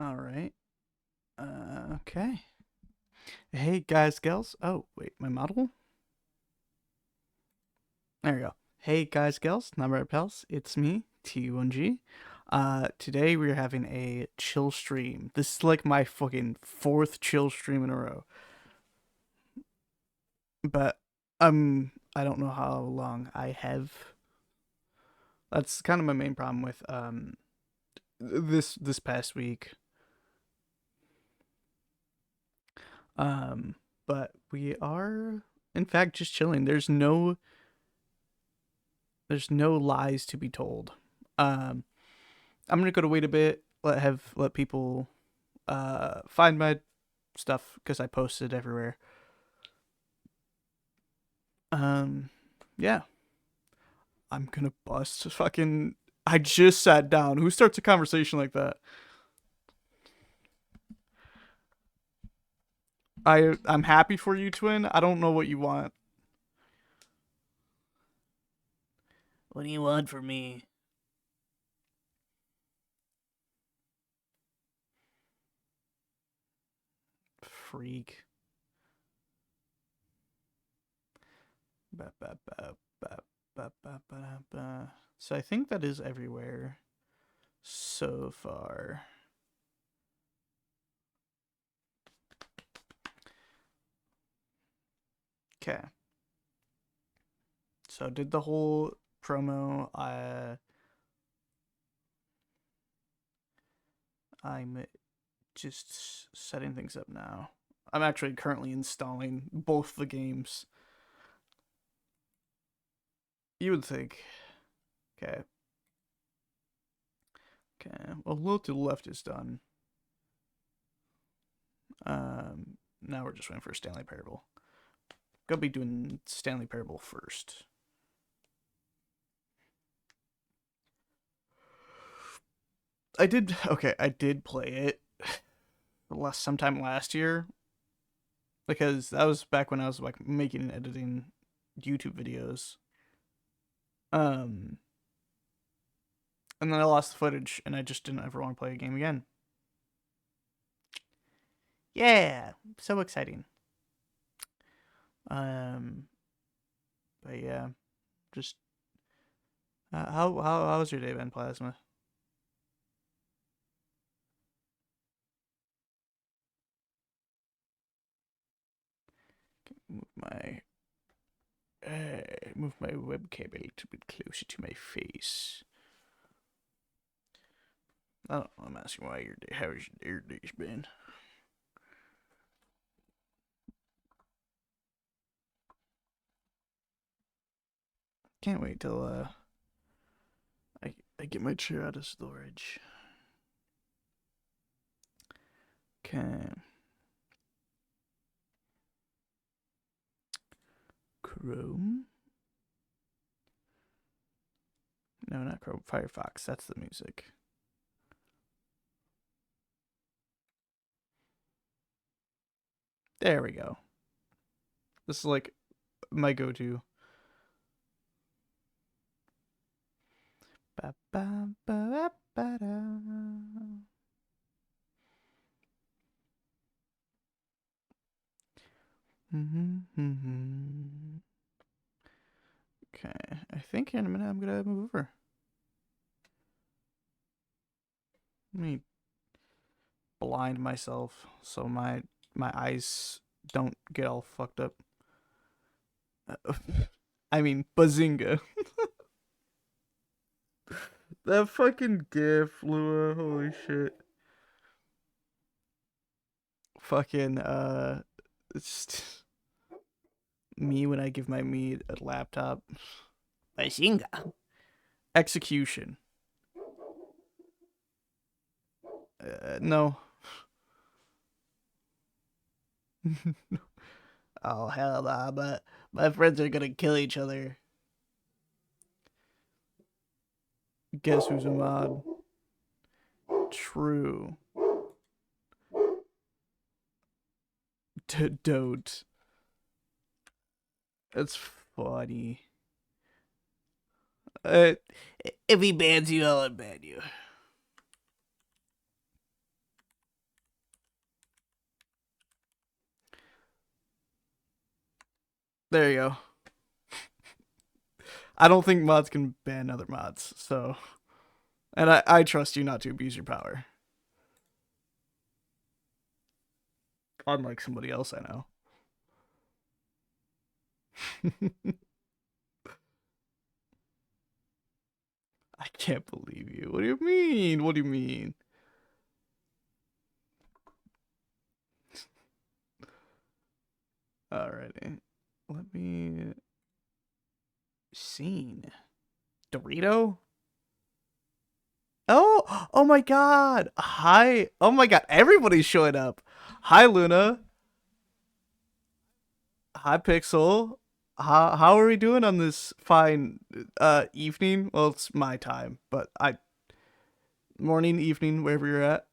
All right. Okay. Hey guys, gals. Oh, wait, my model? There we go. Hey guys, gals, number pals. It's me, T1G. Today we're having a chill stream. This is like my fucking fourth chill stream in a row. But I don't know how long I have. That's kind of my main problem with this past week. Um, but we are in fact just chilling. There's no lies to be told. Um, I'm gonna go to wait a bit, let people find my stuff because I posted everywhere. Um, yeah, I'm gonna bust fucking. I just sat down. Who starts a conversation like that? I'm happy for you, twin. I don't know what you want. What do you want from me? Freak. Ba, ba, ba, ba, ba, ba, ba, ba. So I think that is everywhere so far. Okay. So did the whole promo. I'm just setting things up now. I'm actually currently installing both the games. You would think. Okay. Okay. Well, a little to the left is done. Now we're just waiting for Stanley Parable. Gonna be doing Stanley Parable first. I did. Okay, I did play it sometime last year because that was back when I was like making and editing YouTube videos. Um, and then I lost the footage, and I just didn't ever want to play a game again. Yeah, so exciting. Um, but yeah, just how's your day been, Plasma? Move my move my web cable a little bit closer to my face. Oh, I'm asking why your day. How's your day's been? Can't wait till I get my chair out of storage. Okay. Chrome. No, not Chrome. Firefox. That's the music. There we go. This is like my go-to. Ba ba ba ba ba da. Okay, I think in a minute I'm gonna move over. Let me blind myself so my eyes don't get all fucked up. I mean, bazinga. That fucking gif, Lua. Holy shit. Fucking it's just me when I give my meat a laptop. Bazinga. Execution. No. Oh hell nah, but my friends are gonna kill each other. Guess who's a mod? True. Don't. It's funny. Uh, if he bans you, I'll unban you. There you go. I don't think mods can ban other mods, so... And I trust you not to abuse your power. Unlike somebody else I know. I can't believe you. What do you mean? What do you mean? Alrighty. Let me... Scene. Dorito? Oh! Oh my god! Hi! Oh my god, everybody's showing up! Hi, Luna! Hi, Pixel! How are we doing on this fine evening? Well, it's my time, but morning, evening, wherever you're at.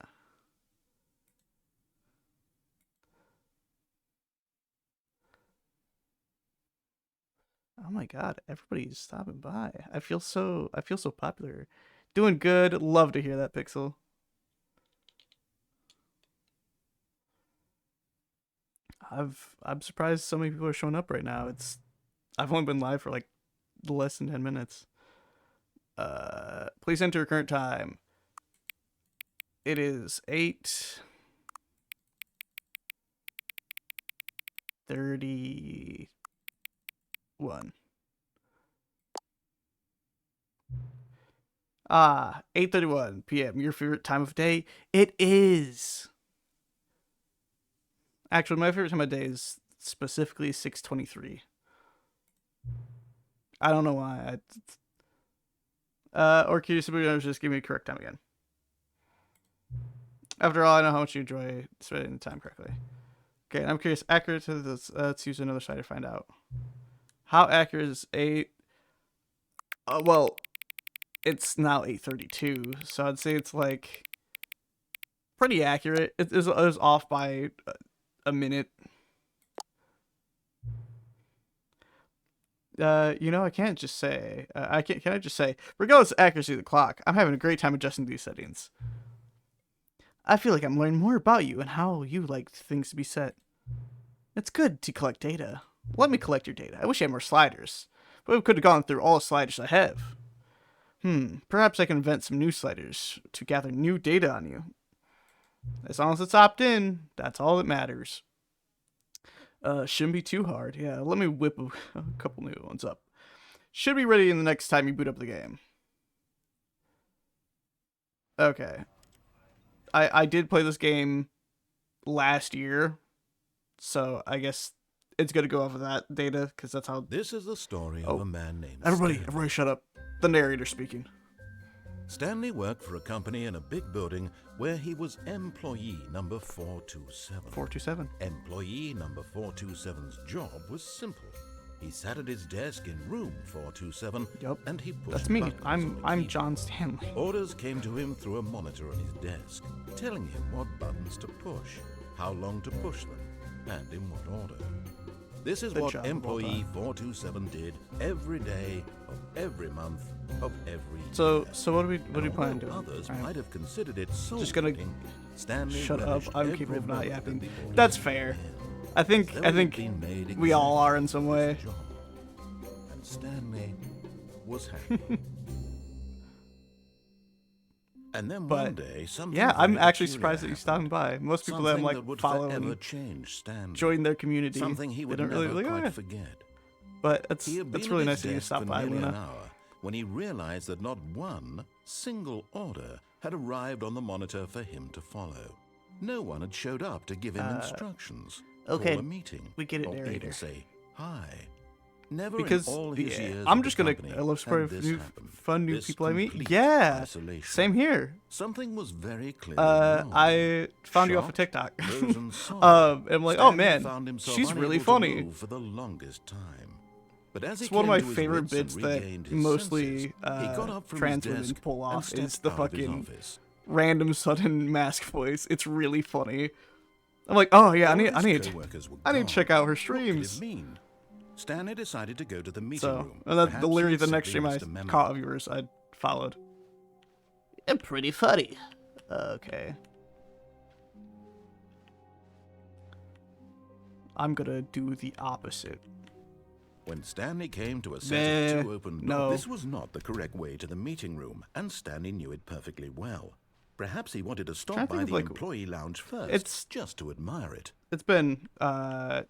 Oh my god, everybody's stopping by. I feel so popular. Doing good. Love to hear that, Pixel. I'm surprised so many people are showing up right now. I've only been live for like less than 10 minutes. Please enter current time. It is 8:31. 8:31 p.m. Your favorite time of day? It is. Actually, my favorite time of day is specifically 6:23. I don't know why. Or curious about just give me a correct time again. After all, I know how much you enjoy spending the time correctly. Okay, I'm curious. Accurate to this. Let's use another side to find out. How accurate is 8? Well, it's now 8:32, so I'd say it's like pretty accurate. It was off by a minute. I can't just say. Can I just say, regardless of accuracy of the clock, I'm having a great time adjusting these settings. I feel like I'm learning more about you and how you like things to be set. It's good to collect data. Let me collect your data. I wish I had more sliders, but we could have gone through all the sliders I have. Perhaps I can invent some new sliders to gather new data on you. As long as it's opt-in, that's all that matters. Shouldn't be too hard. Yeah, let me whip a couple new ones up. Should be ready in the next time you boot up the game. Okay. I did play this game last year, so I guess it's gonna go off of that data because that's how. This is the story of a man named Everybody, shut up. The narrator speaking. Stanley worked for a company in a big building where he was employee number 427. 427. Employee number 427's job was simple. He sat at his desk in room 427, and he pushed That's me. buttons I'm on a John Stanley. Orders came to him through a monitor on his desk, telling him what buttons to push, how long to push them, and in what order. This is what employee 427 did every day of every month of every year. So what do we plan on doing? Others might have considered it so just gonna Stanley shut up. I'm capable of not yapping. yapping. That's fair. I think we all are in some way. And Stanley was happy. And then one day, something I'm actually peculiar surprised that you're stopping by. Most people that I'm like following, join their community. Something he would they don't never really quite forget. But that's really nice of you to stop by, Luna. When he realized that not one single order had arrived on the monitor for him to follow. No one had showed up to give him instructions, okay, call a meeting, we get it, or narrator. even say hi. Never because in all his years I'm of just the gonna company I love spread fun new this people I meet. complete Yeah, isolation. same here. Something was very clear. I found you off of TikTok. And I'm like, oh man, she's really funny. For the longest time. But as it's one of my favorite bits that mostly trans women pull off is the fucking random sudden mask voice. It's really funny. I'm like, oh yeah, I need to check out her streams. Stanley decided to go to the meeting room. And that's literally the next stream I caught of yours I followed. And pretty funny. Okay. I'm gonna do the opposite. When Stanley came to a set of 2 open doors, no. this was not the correct way to the meeting room, and Stanley knew it perfectly well. Perhaps he wanted to stop by the employee lounge first, just to admire it. It's been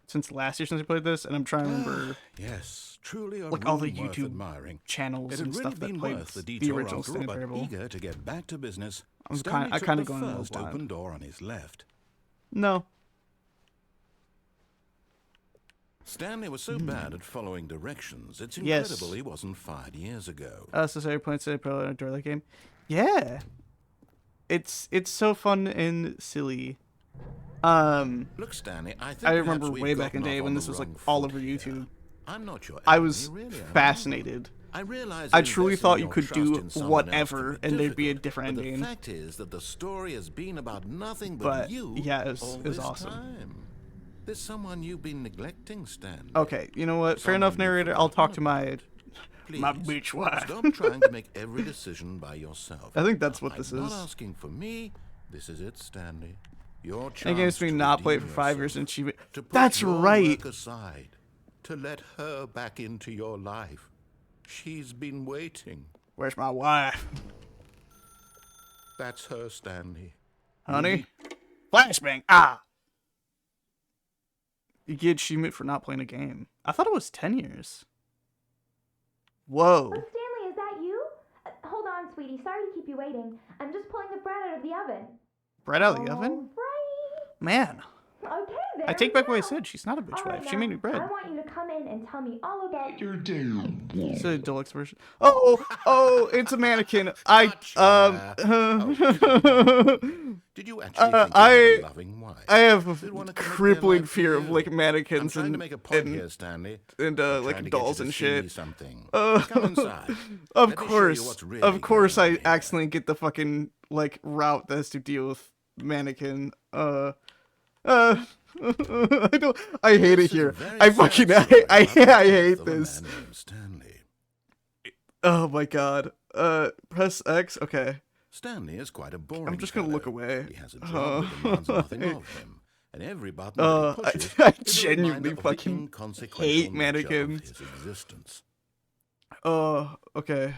since last year since I played this, and I'm trying to remember. Yes, truly a like all the room worth YouTube admiring. channels and stuff that played the original Stanley but Parable. eager to get back to business, I Stanley kind took of going the a first little open blind. door on his left. No. Stanley was so bad at following directions, it's incredible he wasn't fired years ago. Necessary points to pro and enjoy that game. Yeah. It's so fun and silly. Look, Stanley, I remember way back in the day when this was like all over YouTube. I'm not your I was really fascinated. I truly thought you could do whatever and there'd be a different ending. The fact is that the story has been about nothing but you. Yeah, it was awesome. Time. There's someone you've been neglecting, Stanley. Okay, you know what? Fair enough, narrator. I'll talk to my bitch wife. Stop trying to make every decision by yourself. I think that's what this I'm is. not asking for me. This is it, Stanley. Your chance against me to not play it for redeem 5 years yourself, and achieve it. to put That's your right. work aside, to let her back into your life. She's been waiting. Where's my wife? That's her, Stanley. Honey? Flashbang. Ah! You get achievement for not playing a game. I thought it was 10 years. Whoa. Oh, Stanley, is that you? Hold on, sweetie. Sorry to keep you waiting. I'm just pulling the bread out of the oven. Bread out of the oven? Right. Man. Okay, there I take we back what I go. said. She's not a bitch All right, wife. She now, made me bread. I want you to come in and tell me all about your It's a deluxe version. Oh, it's a mannequin. Did you actually think I you had a loving wife? I have a Did one come crippling up fear there of like like you? mannequins I'm trying and to make a point here, Stanley. and I'm trying like to get dolls you to and see shit. something. Come inside. Of Let me show you course, what's really of course, going I on here. accidentally get the fucking like route that has to deal with mannequin. I don't. I hate it This is a here. very I sad fucking story I about the death hate of a this. man named Stanley. Oh my god. Press X. Okay. Stanley is quite a boring I'm just gonna look fellow. away. He has a job that demands nothing of him, and every button that he pushes I is a genuinely reminder of the fucking inconsequential hate nature of mannequins. his existence. Okay.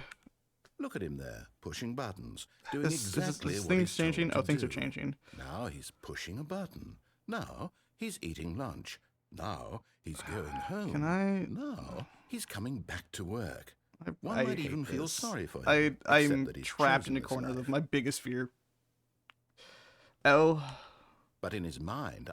Look at him there, pushing buttons, doing Is exactly what things he's told changing? to Oh, things are do. changing. Now he's pushing a button. Now he's eating lunch. Now he's going home. Can I? Now he's coming back to work. One I might hate even feel this. sorry for him. I'm except that he's trapped in chosen a this corner life. of my biggest fear. L. But in his mind,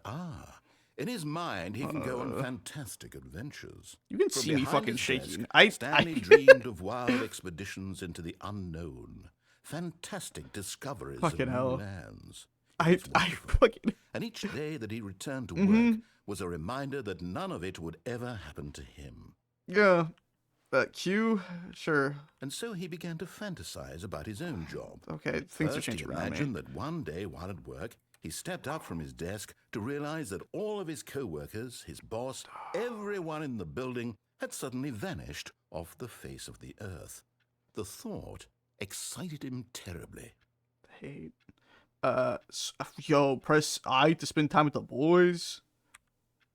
he can go on fantastic adventures. You can From see me behind fucking his shaking. desk, Stanley dreamed of wild expeditions into the unknown, fantastic discoveries Fucking of new hell. lands. I fucking. And each day that he returned to work was a reminder that none of it would ever happen to him. Yeah. Q. Sure. And so he began to fantasize about his own job. Okay. Things are First, changing he around me. imagined that one day while at work, he stepped up from his desk to realize that all of his co-workers, his boss, everyone in the building had suddenly vanished off the face of the earth. The thought excited him terribly. Hate. Yo, press I to spend time with the boys.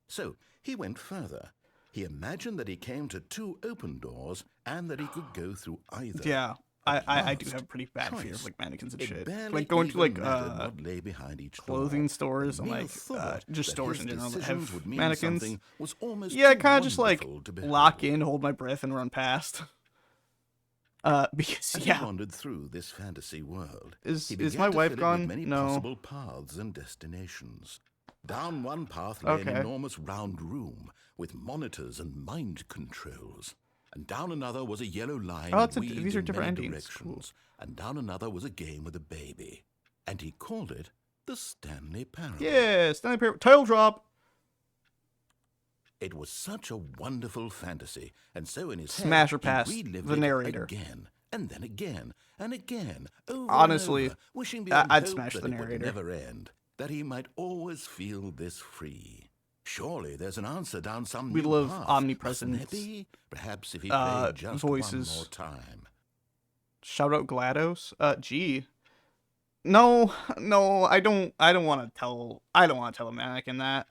So he went further. He imagined that he came to 2 open doors and that he could go through either. Yeah. At I do last, have a pretty bad fear of choice. like mannequins and It shit. barely Like going to even like mattered what lay behind each clothing door. stores and Mere like thought just that stores his in general that decisions have would mean mannequins. something was almost Yeah, too kind of just like wonderful to lock behold. in, hold my breath, and run past. Because As yeah, he wandered through this fantasy world, Is he my began to wife fill it gone? with many No. possible paths and destinations. Down one path lay an Okay. enormous round room with monitors and mind controls. And down another was a yellow line Oh, that these are in different many endings. Cool. directions. And down another was a game with a baby. And he called it the Stanley Parable. yeah, Stanley Parable tail drop. It was such a wonderful fantasy, and so in his Smash or head, pass, he relived the it narrator. again, and then again, and again, over Honestly, and over, wishing beyond I'd hope smash that the it would narrator. never end, that he might always feel this free. Surely there's an answer down some We new love path. omnipresence. Mustn't there be? Perhaps if he played just voices. one more time. Shout out GLaDOS. G. No, I don't want to tell a mannequin that.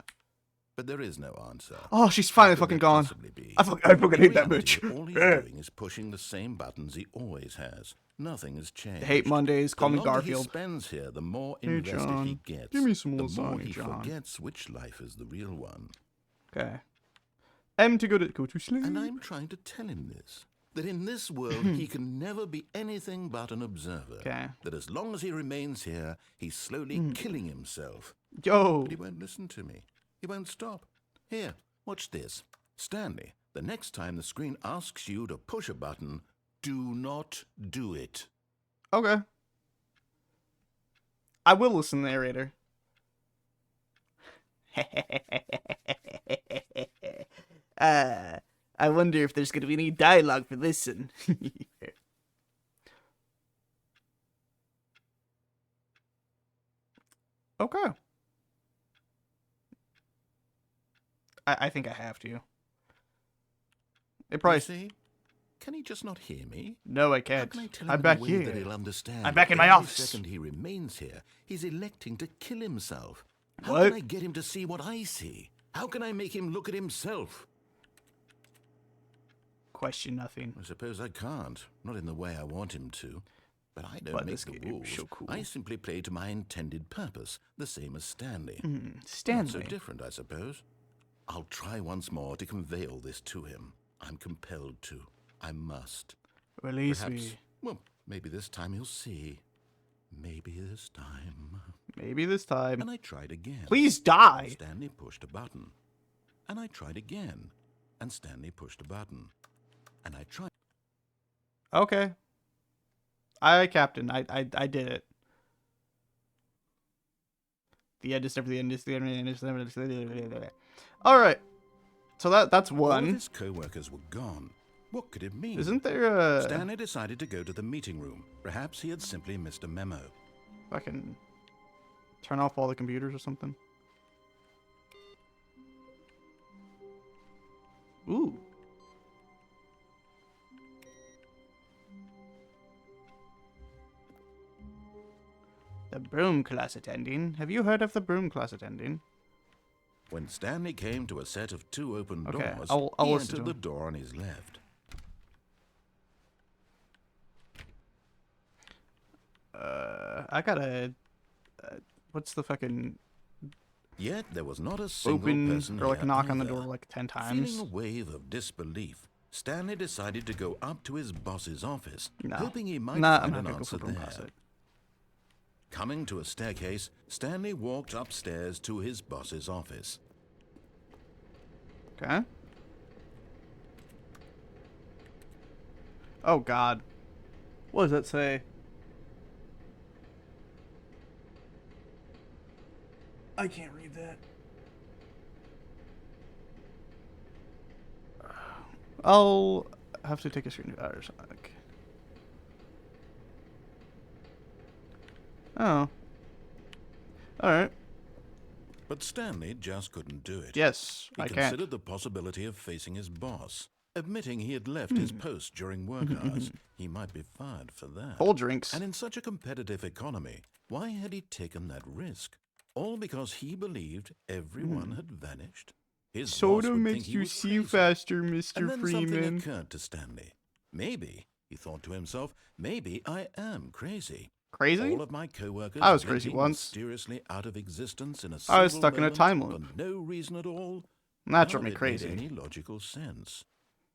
But there is no answer. Oh, she's finally How could fucking there gone. possibly be? I fucking hate that reality, bitch. all he's doing is pushing the same buttons he always has. Nothing has changed. Hate Mondays. Call me The longer Garfield. he spends here, the more Hey, invested John. he gets. Give me some the lasagna, more he John. forgets which life is the real one. Okay. M to go to sleep. And I'm trying to tell him this. That in this world, he can never be anything but an observer. Okay. That as long as he remains here, he's slowly killing himself. Yo. But he won't listen to me. He won't stop. Here, watch this. Stanley, the next time the screen asks you to push a button, do not do it. Okay. I will listen, narrator. I wonder if there's gonna be any dialogue for this one. Okay. I think I have to. It probably. You see? Can he just not hear me? No, I How can't. can I tell him I'm in back a way here. that he'll understand? I'm back in my Every office. second he remains here, he's electing to kill himself. How What? can I get him to see what I see? How can I make him look at himself? Question nothing. I suppose I can't. Not in the way I want him to. But I don't But make this the game rules. is so cool. I simply play to my intended purpose, the same as Stanley. Not so Stanley. different, I suppose. I'll try once more to convey all this to him. I'm compelled to. I must. Release Perhaps, me. well, maybe this time he'll see. Maybe this time. Maybe this time. And I tried again. Please die. Stanley pushed a button. And I tried again. And Stanley pushed a button. And I tried. Okay. I Captain. I did it. The end is never the end is the end is never the end. All right. So that's All of one. his co-workers were gone. What could it mean? Isn't there a Stanley decided to go to the meeting room. Perhaps he had simply missed a memo. fucking turn off all the computers or something? Ooh. The broom class attending. Have you heard of the broom class attending? When Stanley came to a set of two open Okay, doors, I'll he listen to entered the him. door on his left. I gotta. What's the fucking Yet there was not a single open person or like here knock on the either. door like 10 Feeling a times? wave of disbelief, Stanley decided to go up to his boss's office, No. hoping he might Nah, I'm find not an gonna go answer for broom there. class. Coming to a staircase, Stanley walked upstairs to his boss's office. Okay. Oh God. What does that say? I can't read that. I'll have to take a screen or something. Oh. Alright. But Stanley just couldn't do it. Yes, He I considered can't. the possibility of facing his boss. Admitting he had left his post during work hours, he might be fired for that. Full drinks. And in such a competitive economy, why had he taken that risk? All because he believed everyone had vanished? His boss Soda would makes think he you was see crazy. faster, And Mr. then something Freeman. occurred to Stanley. Maybe, he thought to himself, maybe I am crazy. Crazy? All of my co-workers I was crazy blinking once. mysteriously out of existence in a I was single stuck in a moment time loop. for no reason at all. That None drove me of it made crazy. any logical sense.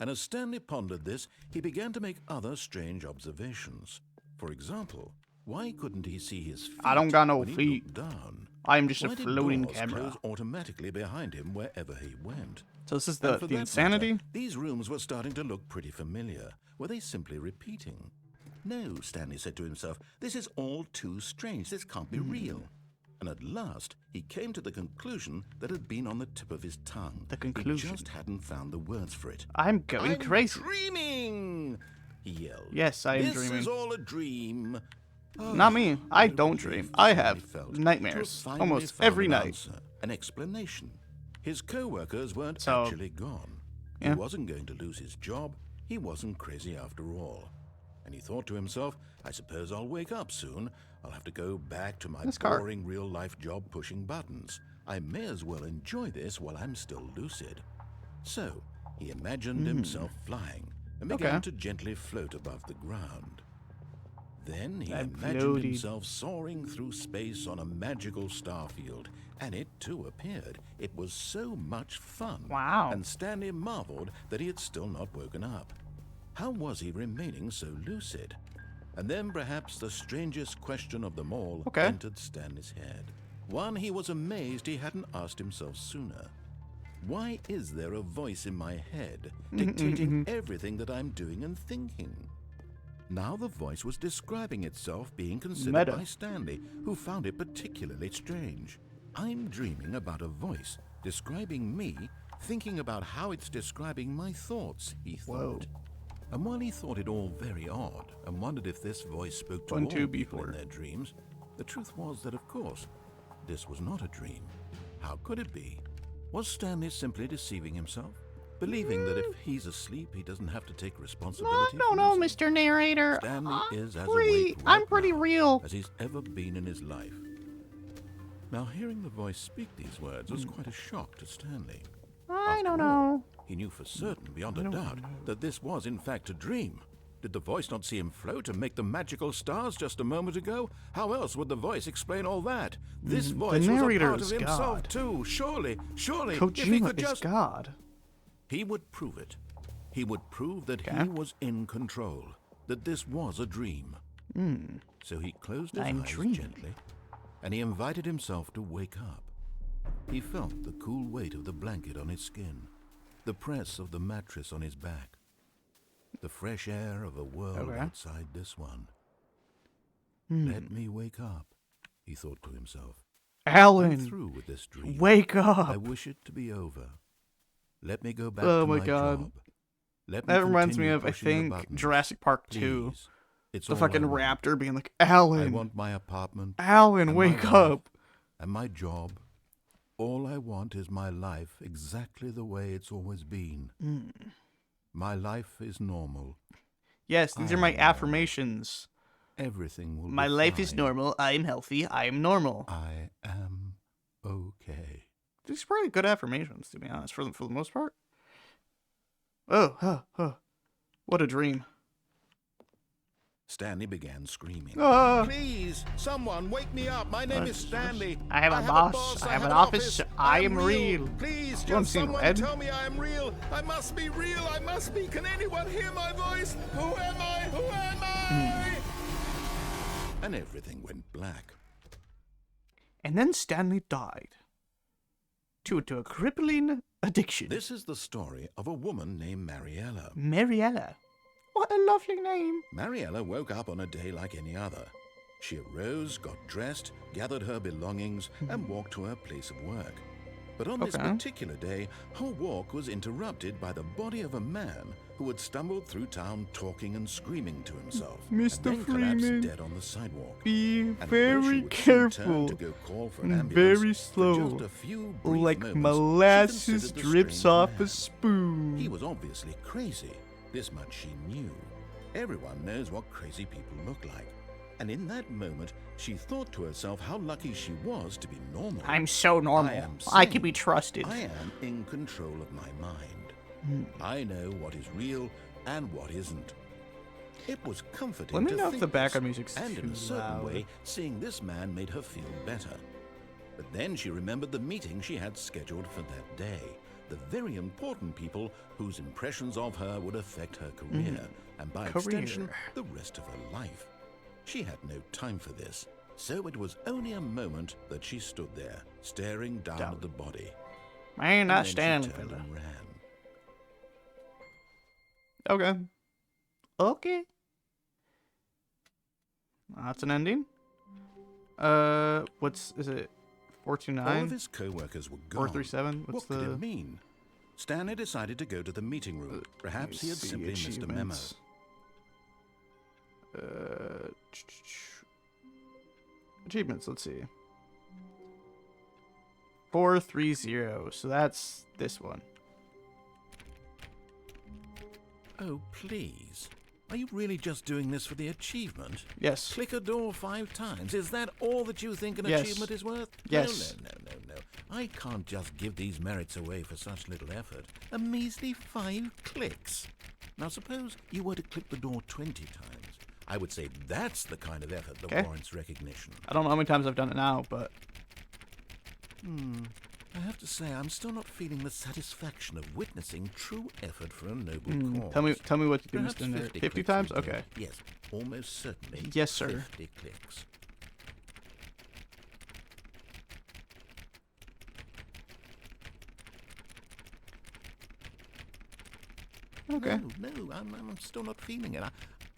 And as Stanley pondered this, he began to make other strange observations. For example, why couldn't he see his feet I don't got no when he feet. looked down? I'm just Why a did floating doors camera. close automatically behind him wherever he went? So this is And the for the that insanity? matter, these rooms were starting to look pretty familiar. Were they simply repeating? No, Stanley said to himself, this is all too strange. This can't be real. And at last, he came to the conclusion that had been on the tip of his tongue. The conclusion. He just hadn't found the words for it. I'm going I'm crazy. dreaming! He yelled. Yes, I am this dreaming. is all a dream. Not me. I don't dream. I have Felt to nightmares have finally almost found every an night. answer, an explanation. His co-workers weren't So, actually gone. yeah. He wasn't going to lose his job. He wasn't crazy after all. And he thought to himself, I suppose I'll wake up soon. I'll have to go back to my This car. boring real-life job pushing buttons. I may as well enjoy this while I'm still lucid. So, he imagined himself flying and began to gently float above the ground. Then he imagined himself soaring through space on a magical starfield, and it too appeared. It was so much fun. Wow. And Stanley marveled that he had still not woken up. How was he remaining so lucid? And then perhaps the strangest question of them all entered Stanley's head. One he was amazed he hadn't asked himself sooner. Why is there a voice in my head dictating everything that I'm doing and thinking? Now the voice was describing itself being considered by Stanley, who found it particularly strange. I'm dreaming about a voice describing me, thinking about how it's describing my thoughts, he thought. And while he thought it all very odd and wondered if this voice spoke to all people in their dreams, the truth was that, of course, this was not a dream. How could it be? Was Stanley simply deceiving himself? Believing that if he's asleep, he doesn't have to take responsibility for himself? Mr. Narrator. Stanley is as awake I'm pretty real as he's ever been in his life. Now, hearing the voice speak these words was quite a shock to Stanley. I don't know. He knew for certain, beyond a doubt, that this was in fact a dream. Did the voice not see him float and make the magical stars just a moment ago? How else would the voice explain all that? This voice was a part of himself too. Surely, if he could just... God. He would prove it. He would prove that he was in control, that this was a dream. So he closed his eyes gently, and he invited himself to wake up. He felt the cool weight of the blanket on his skin, the press of the mattress on his back, the fresh air of a world outside this one. Let me wake up, he thought to himself. Alan, I'm through with this dream. Wake up. I wish it to be over. Let me go back to my job. Let me that reminds me of, I think, Jurassic Park 2. The fucking raptor being like, Alan. I want my apartment. Alan, wake up. And my job. All I want is my life exactly the way it's always been. My life is normal. Yes, these are my affirmations. Everything will be My life fine. is normal. I am healthy. I am normal. I am okay. These are pretty good affirmations, to be honest, for the most part. What a dream. Stanley began screaming. Please, someone wake me up. My name is Stanley. I have a boss. I have an office. I am real. Please, I'm just seeing someone red. tell me I am real. I must be real. I must be. Can anyone hear my voice? Who am I? Who am I? And everything went black. And then Stanley died. Due to a crippling addiction. This is the story of a woman named Mariella. Mariella. What a lovely name. Mariella woke up on a day like any other. She arose, got dressed, gathered her belongings, and walked to her place of work. But on this particular day, her walk was interrupted by the body of a man who had stumbled through town talking and screaming to himself. Mr. And then Freeman, collapsed dead on the sidewalk. be And very although she would soon turn careful to go call for an and ambulance, very for slow, just a few brief like moments, she molasses considered the drips strange off man. a spoon. He was obviously crazy. This much she knew. Everyone knows what crazy people look like. And in that moment, she thought to herself how lucky she was to be normal. I'm so normal. I can be trusted. I am in control of my mind. I know what is real and what isn't. It was comforting Let me to know if think the background this, music's and in too a certain loud. way, seeing this man made her feel better. But then she remembered the meeting she had scheduled for that day. The very important people whose impressions of her would affect her career, and by extension, the rest of her life. She had no time for this, so it was only a moment that she stood there, staring down at the body. Man, And that then she Stanley turned fella. and ran. Okay. That's an ending. Is it? All 429? of his co-workers were gone. 437? What could it mean? Stanley decided to go to the meeting room. Perhaps he had simply missed a memo. Achievements, let's see. 430, so that's this one. Oh, please. Are you really just doing this for the achievement? Yes. Click a door 5 times. Is that all that you think an Yes. achievement is worth? Yes. No. I can't just give these merits away for such little effort. A measly 5 clicks. Now suppose you were to click the door 20 times. I would say that's the kind of effort that warrants recognition. I don't know how many times I've done it now, but... I have to say, I'm still not feeling the satisfaction of witnessing true effort for a noble cause. Tell me what you do, Perhaps Mr. Nerd. 50 50 clicks times? would do. Okay. Yes, almost certainly. Yes, sir. 50 clicks. Okay. No, I'm still not feeling it.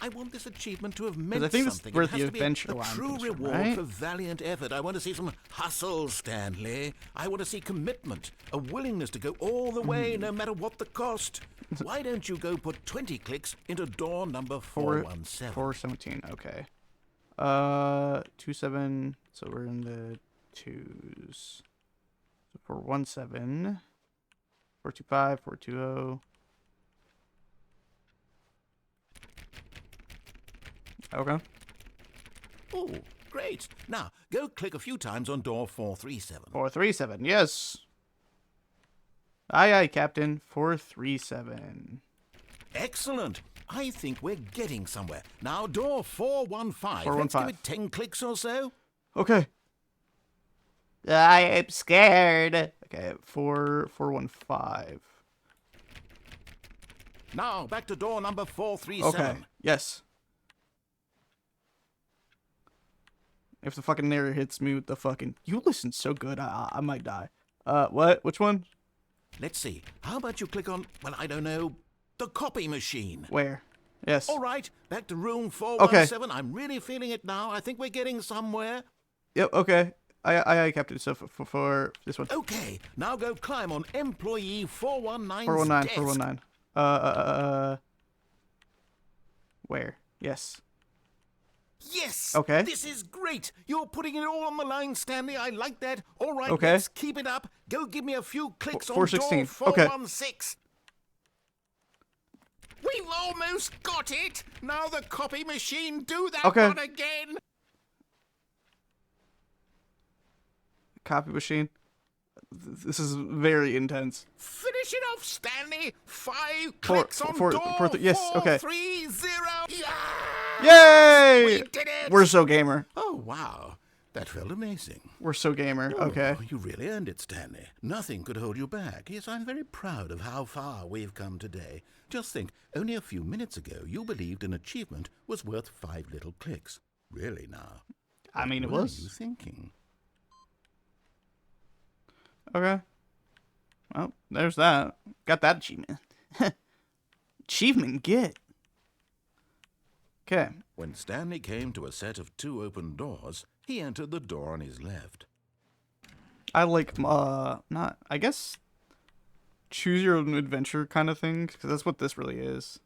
I want this achievement to have meant I think this is something. where It has the to be adventure a line true comes from, reward right? for valiant effort. I want to see some hustle, Stanley. I want to see commitment, a willingness to go all the way, no matter what the cost. Why don't you go put 20 clicks into door number 417? 417, okay. 27, so we're in the 2s. So 417, 425, 420. Okay. Oh, great. Now, go click a few times on door 437. 437, yes. Aye, aye, Captain. 437. Excellent. I think we're getting somewhere. Now, door 415. 415. Let's give it 10 clicks or so. Okay. I am scared. Okay, 415. Now, back to door number 437. Okay, yes. If the fucking narrator hits me with the fucking... You listen so good, I might die. What? Which one? Let's see. How about you click on, well, I don't know, the copy machine? Where? Yes. All right, back to room 417. I'm really feeling it now. I think we're getting somewhere. Yep, okay. I Captain. So for this one. Okay, now go climb on employee 419's 419, desk. 419. Where? Yes. Yes! Okay. This is great! You're putting it all on the line, Stanley. I like that. All right, Okay. let's keep it up. Go give me a few clicks on 416. door Okay. 416. We've almost got it! Now the copy machine, do that Okay. one again! Copy machine. This is very intense. Finish it off, Stanley! 5 Four- clicks on four- door four- yes, okay. 430. Yeah! Yay! We did it! We're so gamer. Oh, wow. That felt amazing. We're so gamer. Okay. Oh, you really earned it, Stanley. Nothing could hold you back. Yes, I'm very proud of how far we've come today. Just think, only a few minutes ago, you believed an achievement was worth 5 little clicks. Really now? I mean, it What was. were you thinking? Okay. Well, there's that. Got that achievement. Achievement get. Okay. When Stanley came to a set of 2 open doors, he entered the door on his left. I like, not, I guess, choose your own adventure kind of thing, because that's what this really is.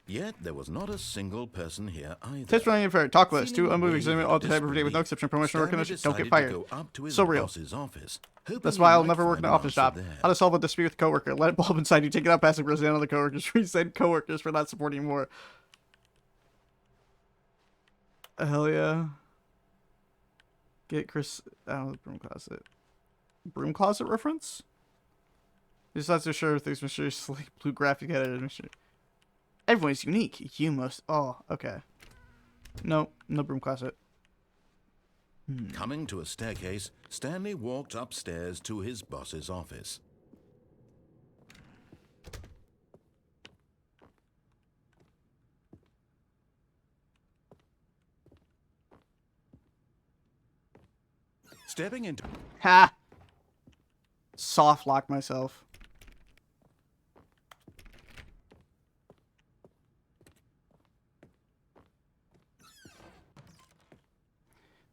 Yet there was not a single person here either. Test running fair. Talk list. Feeling 2 unmoving wavy examine with all the type of day with no disbelief, exception. Promotion or Stanley recognition. Don't get decided fired. to go up to his So real. boss's office, hoping That's he why I'll might never work find in an an office answer job. there. How to solve a dispute with a coworker. Let it bulb inside you. Take it out passing person on the coworkers. Resend coworkers for not supporting more. Hell yeah. Get Chris out of the broom closet. Broom closet reference? Just not so sure if things mysteriously blue graphic headed. Everyone's unique. You must. Oh, okay. No, no broom closet. Coming to a staircase, Stanley walked upstairs to his boss's office. Stepping into... Ha! Soft lock myself.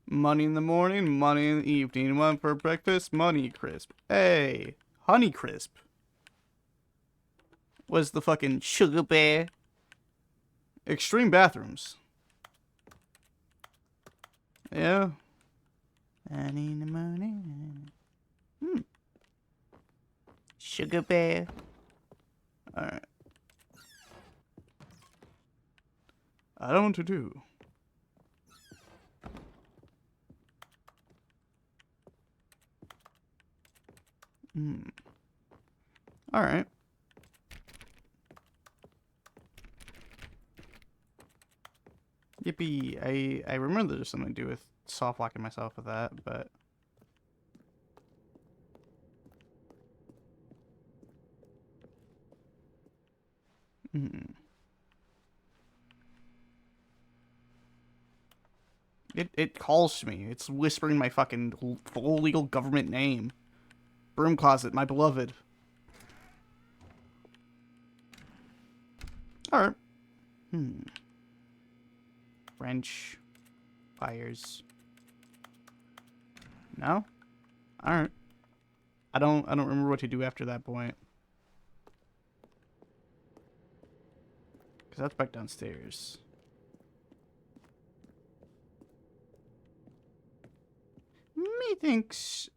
Money in the morning, money in the evening. One for breakfast, money crisp. Hey, honey crisp. Was the fucking sugar bear. Extreme bathrooms. Yeah. Money in the morning. Sugar bear. Alright. I don't know what to do. Alright. Yippee. I remember there's something to do with soft locking myself with that, but... It calls to me. It's whispering my fucking full legal government name. Broom closet, my beloved. Alright. Wrench. Pliers. No? Alright. I don't remember what to do after that point. Cause that's back downstairs. Methinks.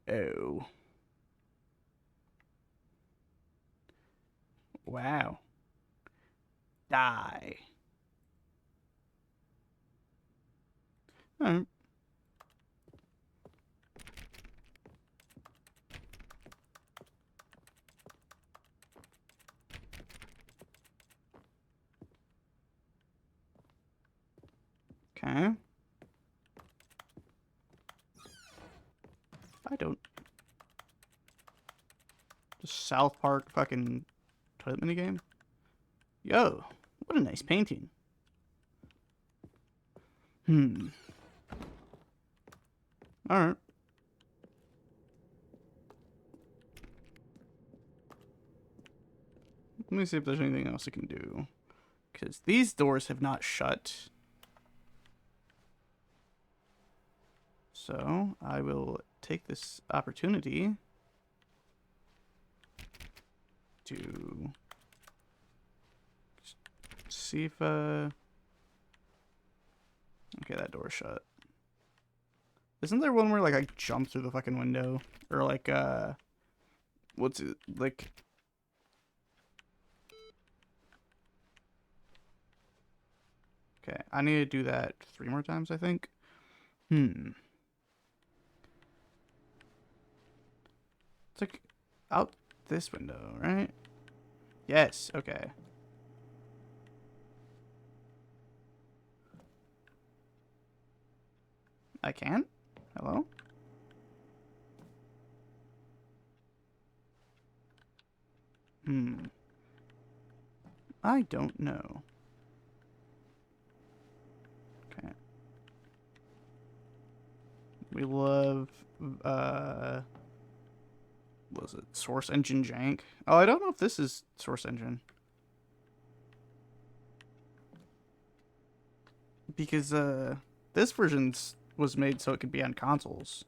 Oh. Wow. Die. Alright. Okay. I don't. The South Park fucking toilet minigame? Yo, what a nice painting. Alright. Let me see if there's anything else I can do. Because these doors have not shut. So, I will take this opportunity to see if, okay, that door's shut. Isn't there one where, like, I jump through the fucking window? Or, like, what's it, like... Okay, I need to do that 3 more times, I think. It's like out this window, right? Yes, okay. I can? Hello? I don't know. Okay. We love, what was it? Source engine jank? Oh, I don't know if this is source engine. Because, this version was made so it could be on consoles.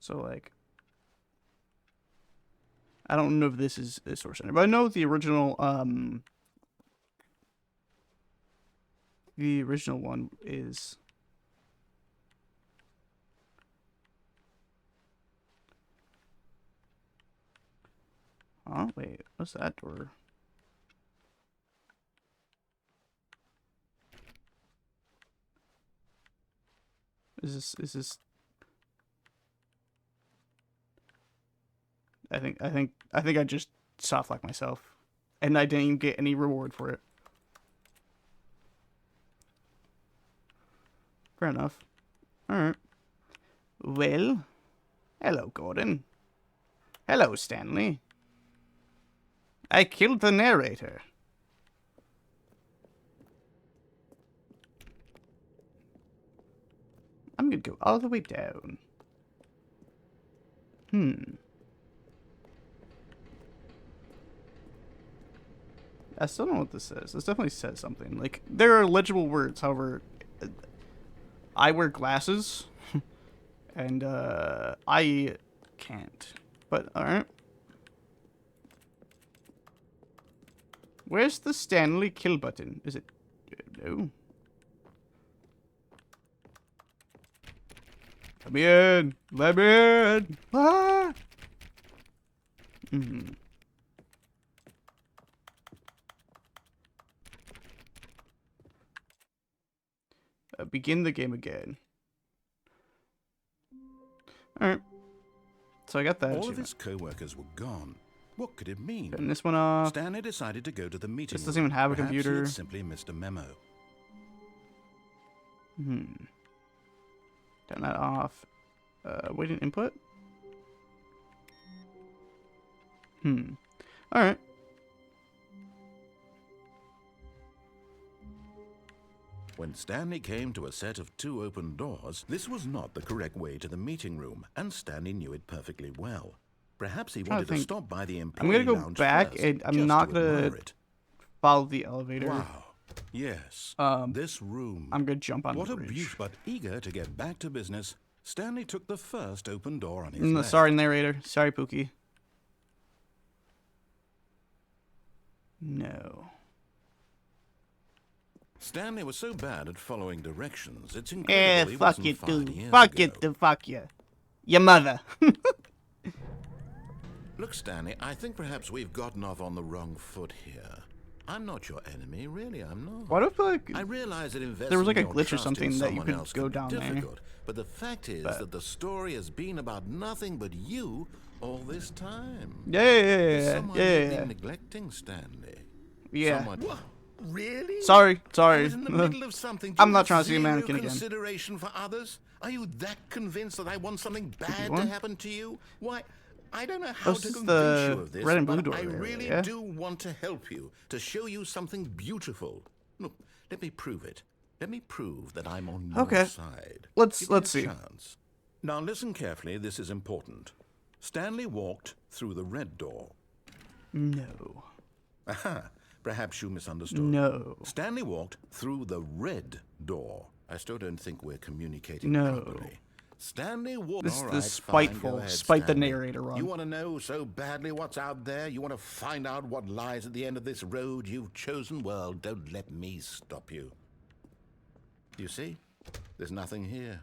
So, like, I don't know if this is source engine, but I know the original one is. Oh, wait, what's that door? Is this I think I just soft locked myself. And I didn't even get any reward for it. Fair enough. Alright. Well, hello, Gordon. Hello, Stanley. I killed the narrator. I'm gonna go all the way down. I still don't know what this says. This definitely says something. Like, there are legible words, however, I wear glasses, and, I can't. But, alright. Where's the Stanley kill button? Is it... no. Let me in! Let me in! Ah! begin the game again. Alright. So I got that. All of his co-workers were gone. What could it mean? Turn this one off. Stanley decided to go to the meeting This room. doesn't even have a Perhaps computer. He had simply missed a memo. Turn that off. Waiting input? Alright. When Stanley came to a set of 2 open doors, this was not the correct way to the meeting room, and Stanley knew it perfectly well. Perhaps he wanted to stop by the employee I'm gonna go lounge back, first, and I'm just not to gonna admire it. follow the elevator. Wow. Yes. This room. I'm gonna jump on What the a bridge. beaut! But eager to get back to business, Stanley took the first open door on his left. Sorry, narrator. Sorry, Pookie. No. Stanley was so bad at following directions, it's incredible he Fuck wasn't you, 5 dude. years Fuck ago. it, dude. Fuck you. Your mother. Look, Stanley, I think perhaps we've gotten off on the wrong foot here. I'm not your enemy, really, I'm not. Why do I feel like I realize that investing there was like a your glitch or trust something in that you someone could else go can be down there? difficult, but the fact is that the story has been about nothing but you all this time. Is someone you've been neglecting, Stanley? Yeah. Someone... What? Really? Sorry. I was in the middle of something. I'm not trying to see a zero mannequin again. Consideration for others? Are you that convinced that I want something bad to one? happen to you? Why? I don't know how This to is convince the you of this, red and blue but door I area, really yeah? do want to help you, to show you something beautiful. Look, let me prove it. Let me prove that I'm on your Okay. side. Let's Give me a see. chance. Now listen carefully, this is important. Stanley walked through the red door. No. Aha, perhaps you misunderstood. No. Stanley walked through the red door. I still don't think we're communicating No. properly. Stanley walked. This All is right, spiteful. fine, go ahead, Spite the Stanley. narrator on. You want to know so badly what's out there? You want to find out what lies at the end of this road you've chosen? Well, don't let me stop you. You see? There's nothing here.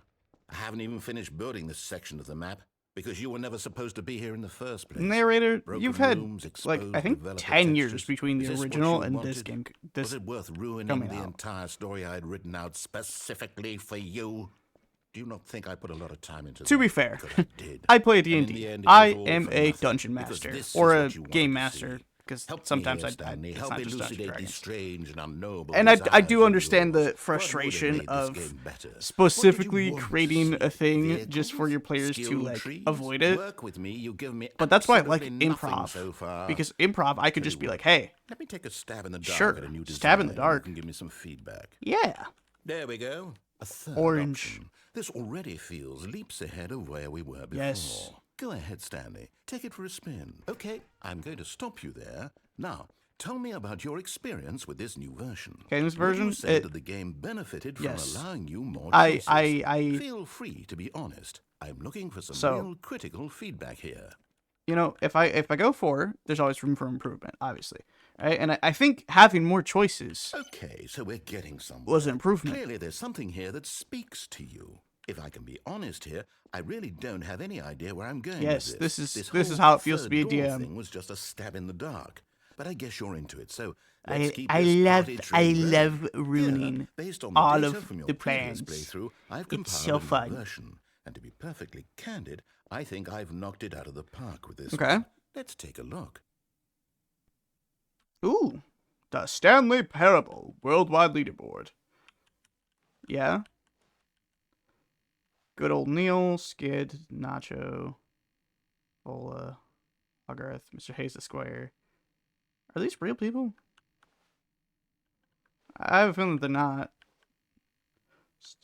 I haven't even finished building this section of the map because you were never supposed to be here in the first place. Narrator, Broken you've had rooms, like exposed I think developer 10 years textures. between Is the this what original you and this wanted? game. Was it worth ruining coming the out. entire story I had written out specifically for you? Do you not think I put a lot of time into To that? be fair, Because I did. I play And in D&D. the end, it I was all am for a nothing, dungeon because master this or is a what you wanted game to master see. because Help sometimes me here, Stanley. it's Help not me just Dungeons and elucidate these Dragons. strange and unknowable And I desires do of understand yours. the What frustration would have made of this game better? specifically What did you want to creating see? a thing just for Vehicles? your players to Skilled like trees? avoid it. Work with me. You give me But that's why I like absolutely nothing improv so far. because improv I could Tell just you be what, like, hey, let me take a stab in the dark Sure, at a new design. stab in the and dark. You can give me some feedback. yeah, There we go. A third Orange. option. This already feels leaps ahead of where we were before. Yes. Go ahead, Stanley. Take it for a spin. Okay, I'm going to stop you there. Now, tell me about your experience with this new version. Okay, this Would version, you say it- that the game benefited from Yes. allowing you more I- choices? I- Feel free to be honest. I'm looking for some So- real critical feedback here. you know, if I go 4, there's always room for improvement, obviously, right? And I think having more choices Okay, so we're getting somewhere. was an improvement. Clearly, there's something here that speaks to you. If I can be honest here, I really don't have any idea where I'm going Yes, with this this. is whole how it feels to third be a door DM. thing was just a stab in the dark. But I guess you're into it, so let's keep I this love party I train rolling. love Here, ruining based on the all data of from your the previous plans. playthrough, I've It's compiled so a new fun. version. And to be perfectly candid, I think I've knocked it out of the park with this Okay. one. Let's take a look. Ooh, the Stanley Parable Worldwide Leaderboard. Yeah. Good old Neil, Skid, Nacho, Ola, Hogarth, Mr. Hayes Esquire. Are these real people? I have a feeling that they're not.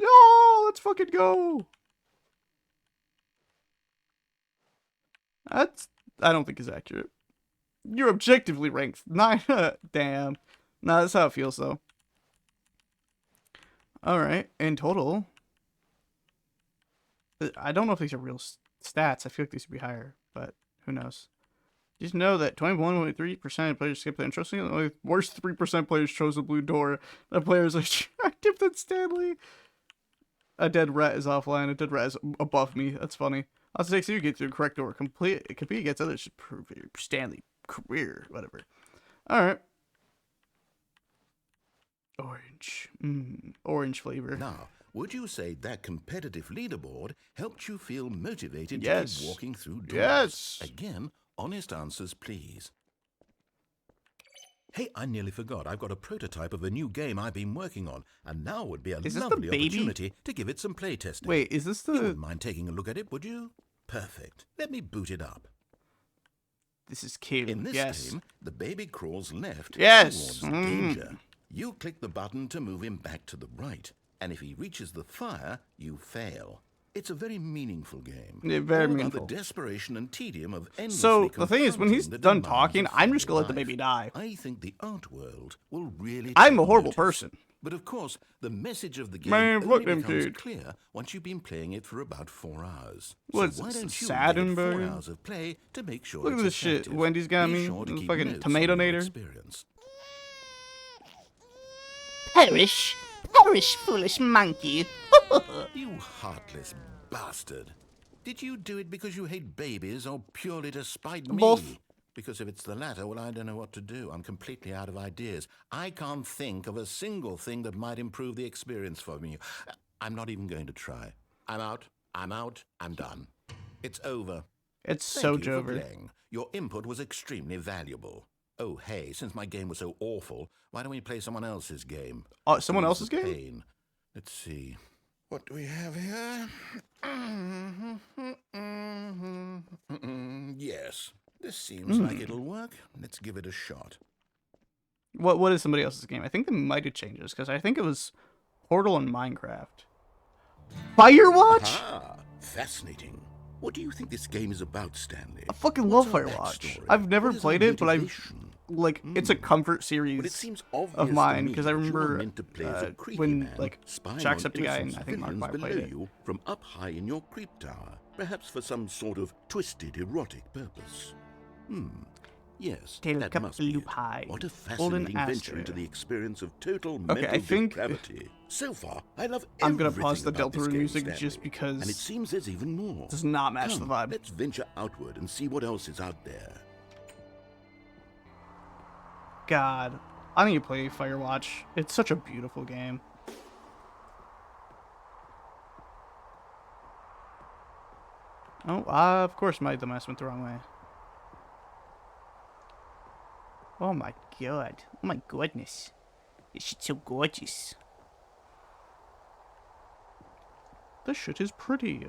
Oh, let's fucking go. That's, I don't think is accurate. You're objectively ranked 9. Damn. Nah, that's how it feels, though. Alright, in total. I don't know if these are real stats. I feel like these would be higher, but who knows. Just know that 21.3% of players skipped the intro scene. Only worst 3% players chose the blue door. The players are attractive than Stanley. A dead rat is offline. A dead rat is above me. That's funny. I'll take so you get through the correct door. Compete against others to prove your Stanley career. Whatever. Alright. Orange. Orange flavor. Now, would you say that competitive leaderboard helped you feel motivated to Yes. keep walking through doors? Yes. Again, honest answers, please. Hey, I nearly forgot. I've got a prototype of a new game I've been working on, and now would be a Is this the lovely baby? opportunity to give it some playtesting. Wait, is this You the... wouldn't mind taking a look at it, would you? Perfect. Let me boot it up. This is cute. In this Yes. game, the baby crawls left Yes. towards danger. You click the button to move him back to the right, and if he reaches the fire, you fail. It's a very meaningful game. Yeah, very all meaningful. about the desperation and tedium of endlessly So, the thing is, when he's confronting the done talking, demands of I'm just gonna let the family baby life. die. I think the art world will really I'm take a horrible notice. person. But of course, the message of the game Man, only look at him, becomes dude. clear once you've been playing it for about 4 hours. What is so why this, don't you sad give it 4 and hours of play to make sure Look at it's this shit effective. Wendy's got Be me. sure to This keep fucking notes tomato on your nader. experience. Perish, perish, foolish monkey. You heartless bastard. Did you do it because you hate babies or purely to spite me? Both. Because if it's the latter, well, I don't know what to do. I'm completely out of ideas. I can't think of a single thing that might improve the experience for me. I'm not even going to try. I'm out. I'm out. I'm done. It's over. It's Thank so you for Jover. playing. Your input was extremely valuable. Oh, hey, since my game was so awful, why don't we play someone else's game? Oh, someone Ease else's the game? pain. Let's see. What do we have here? Yes, this seems like it'll work. Let's give it a shot. What is somebody else's game? I think they might have changed this because I think it was Portal and Minecraft. Firewatch? Ah, fascinating. What do you think this game is about, Stanley? I fucking What's love our Firewatch. backstory? I've never What is played our it, but I've motivation? it's a comfort But it series seems obvious of to mine me because I that you are remember meant to play as a creepy when man, like spying Jacksepticeye on and I think innocent Markiplier civilians played below it. you from up high in your creep tower, perhaps for some sort of twisted erotic purpose. Yes, Till that cup must be loop it. high, What a golden fascinating venture aster. into the experience of total Okay, mental I think- depravity. So far, I love I'm gonna everything pause the about this Deltarune game, music Stanley. just because And it seems there's even more. it does not match the Come, vibe. Let's venture outward and see what else is out there. God, I need to play Firewatch. It's such a beautiful game. Oh, of course my dumbass went the wrong way. Oh my god. Oh my goodness. This shit's so gorgeous. This shit is pretty.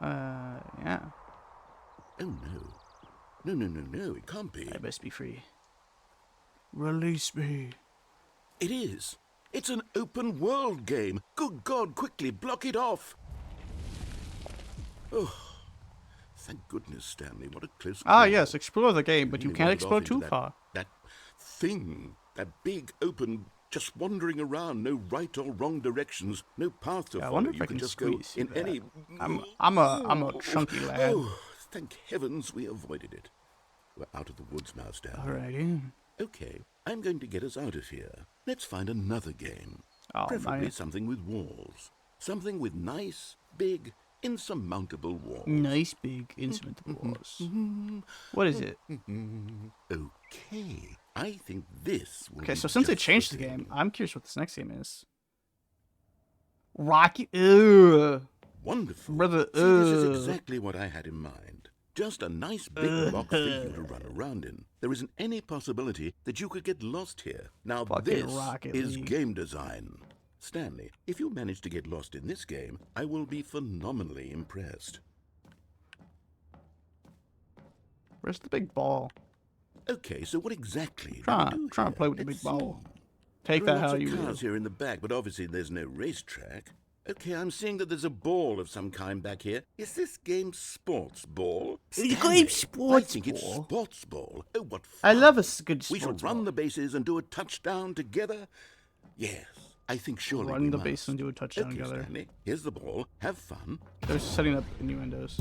Yeah. Oh no. No, it can't be. I must be free. Release me. It is. It's an open world game. Good God, quickly block it off. Oh, thank goodness, Stanley. What a close Ah, call. yes, explore the game, but you Really can't wandered explore off into too that- far. That thing, that big open, just wandering around, no right or wrong directions, no path to Yeah, I follow. wonder if You I can just go squeeze through in that. any. I'm a chunky lad. Oh, thank heavens we avoided it. We're out of the woods now, Stanley. Alrighty. Okay, I'm going to get us out of here. Let's find another game. Oh, Preferably my. something with walls. Something with nice, big, insurmountable walls. Nice big instrument walls. What is it? Okay, I think this will Okay, be so since they just changed the thing. game, I'm curious what this next game is. Rocky. Ugh. Wonderful. Brother, See, this is ugh. exactly what I had in mind. Just a nice big box for you to run around in. There isn't any possibility that you could get lost here. Now Fucking this Rocket is League. game design. Stanley, if you manage to get lost in this game, I will be phenomenally impressed. Where's the big ball? Okay, so what exactly do Try we do to here? play with the Let's big ball. see. Take There are that how lots you of cars will. here in the back, but obviously there's no racetrack. Okay, I'm seeing that there's a ball of some kind back here. Is this game sports ball? The game Stanley, sports I think it's ball? sports ball. Oh, what I fun. love a good We shall sports run ball. the bases and do a touchdown together? Yes, I think surely Run we the must. base and do a touchdown Okay, together. Stanley, here's the ball. Have fun. They're setting up innuendos.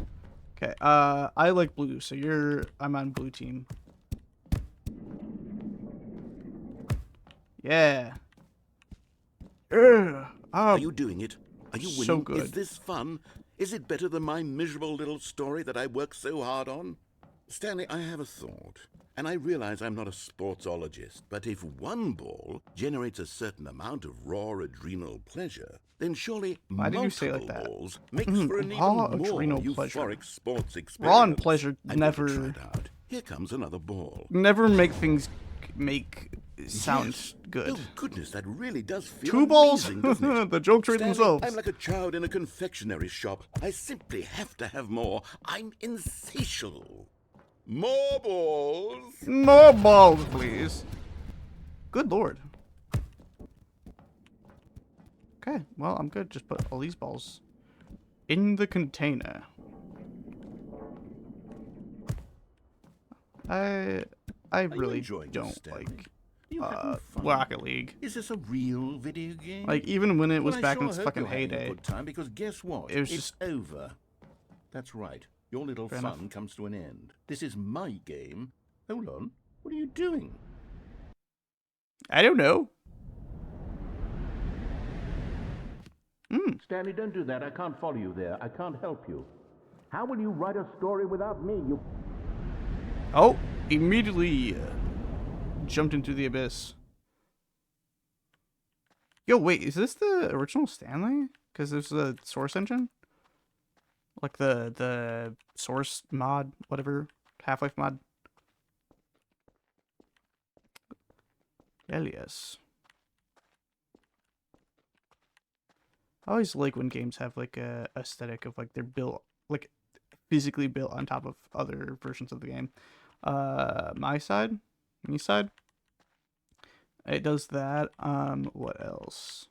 Okay, I like blue, so I'm on blue team. Yeah. Ugh. Are you doing it? Are you winning? So good. Is this fun? Is it better than my miserable little story that I worked so hard on? Stanley, I have a thought. And I realize I'm not a sportsologist, but if one ball generates a certain amount of raw adrenal pleasure, then surely Why did you say it multiple like that? balls makes for an even Raw more adrenal euphoric pleasure. sports experience. Raw and pleasure I'm going to never try it out. Here comes another ball. never make things sound Yes. good. Oh goodness, that really does feel 2 balls. amazing, doesn't it? The jokes write Stanley, themselves. I'm like a child in a confectionery shop. I simply have to have more. I'm insatiable. More balls. More balls, please. Good lord. Okay, well, I'm good. Just put all these balls in the container. I you really enjoying this, don't Stanley? like You having fun? Rocket League. Is this a real video game? Like, even when it was Well, I back sure in its hope fucking you're having a heyday. good time, because guess what? It was It's just over. That's right. Your little Fair fun enough. comes to an end. This is my game. Hold on. What are you doing? I don't know. Stanley, don't do that. I can't follow you there. I can't help you. How will you write a story without me? You... Oh, immediately jumped into the abyss. Yo, wait, is this the original Stanley? Because there's the source engine? Like the source mod, whatever, Half-Life mod? Hell yes. I always like when games have like a aesthetic of like they're built, like physically built on top of other versions of the game. Me side, it does that. What else?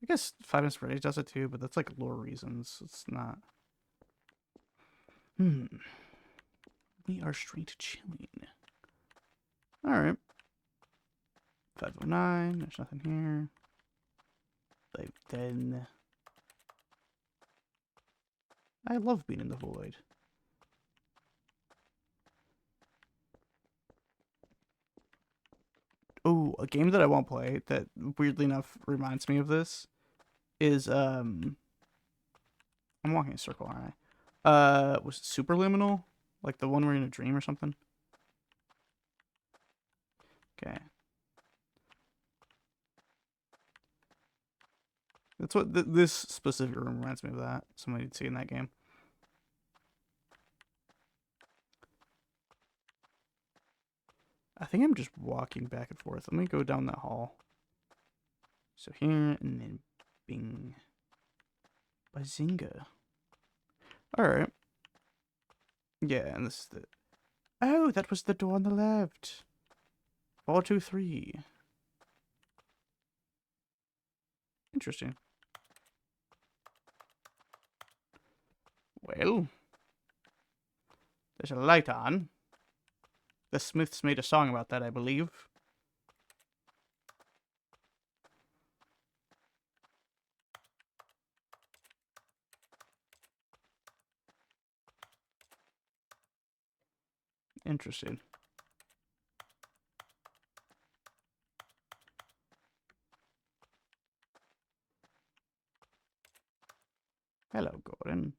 I guess Five Nights at Freddy's does it too, but that's like lore reasons. It's not. We are straight chilling. Alright. 509, there's nothing here. 510. I love being in the void. Oh, a game that I won't play that weirdly enough reminds me of this is I'm walking in a circle, aren't I? Was it Superliminal? Like the one where you're in a dream or something? Okay. That's what this specific room reminds me of that. Somebody you'd see in that game. I think I'm just walking back and forth. Let me go down that hall. So here, and then bing. Bazinga. Alright. Yeah, and this is the... Oh, that was the door on the left. 423. Interesting. Well, there's a light on. The Smiths made a song about that, I believe. Interesting. Hello, Gordon.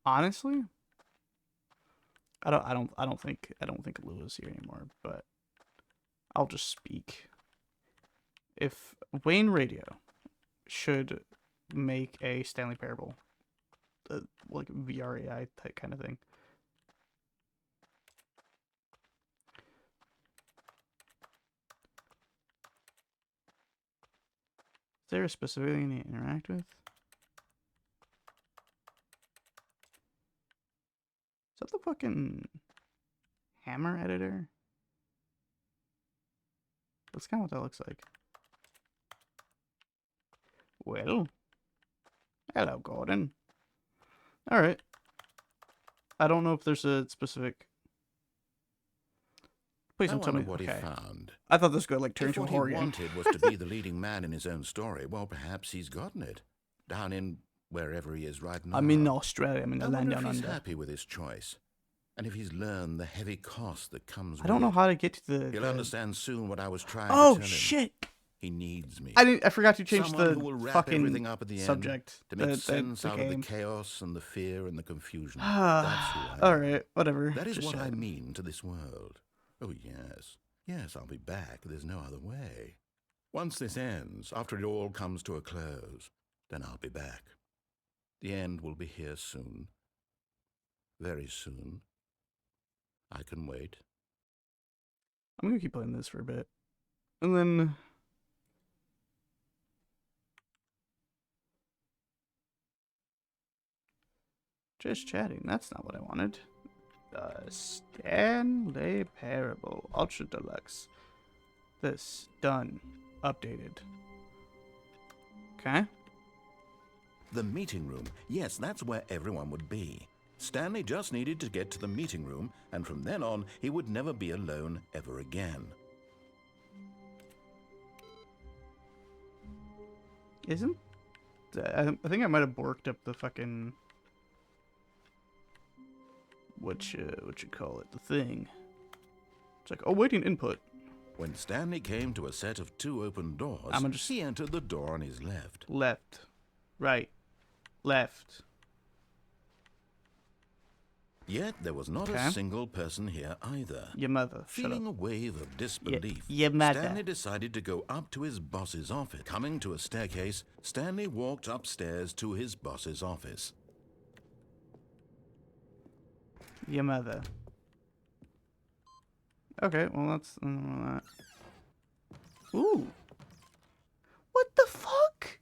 Honestly, I don't think Lou is here anymore, but I'll just speak. If Wayne Radio should make a Stanley Parable, like VRAI type kind of thing, is there a specific thing to interact with? Is that the fucking hammer editor? That's kind of what that looks like. Well, hello, Gordon. Alright. I don't know if there's a specific... Please don't tell me. What Okay. he found. I thought this was going to like turn If into a what horror he game. wanted was to be the leading man in his own story, well, perhaps he's gotten it. Down in wherever he is right now. I'm in Australia. I'm in the I land wonder down if he's under. happy with his choice. And if he's learned the heavy cost that comes with I don't know it. how to get to the... He'll understand soon what I was trying Oh, to tell him. shit! He needs me. I forgot to change Someone the who will wrap fucking everything up at the subject. end to make the sense out of the game. chaos and the fear and the confusion. That's who I am. Alright, whatever. That is Just what I chatting. mean to this world. Oh, yes. Yes, I'll be back. There's no other way. Once this ends, after it all comes to a close, then I'll be back. The end will be here soon. Very soon. I can wait. I'm gonna keep playing this for a bit. And then... Just chatting. That's not what I wanted. Stanley Parable. Ultra Deluxe. This. Done. Updated. Okay. The meeting room. Yes, that's where everyone would be. Stanley just needed to get to the meeting room, and from then on, he would never be alone ever again. Isn't... I think I might have borked up the fucking... What you call it? The thing. It's like, oh, waiting input. When Stanley came to a set of 2 open doors, he entered the door on his left. Left. Right. Left. Yet there was not a single person here either. Your mother. Feeling a wave of disbelief, your mother. Stanley decided to go up to his boss's office. Coming to a staircase, Stanley walked upstairs to his boss's office. Your mother. Okay, well that's that. Ooh. What the fuck?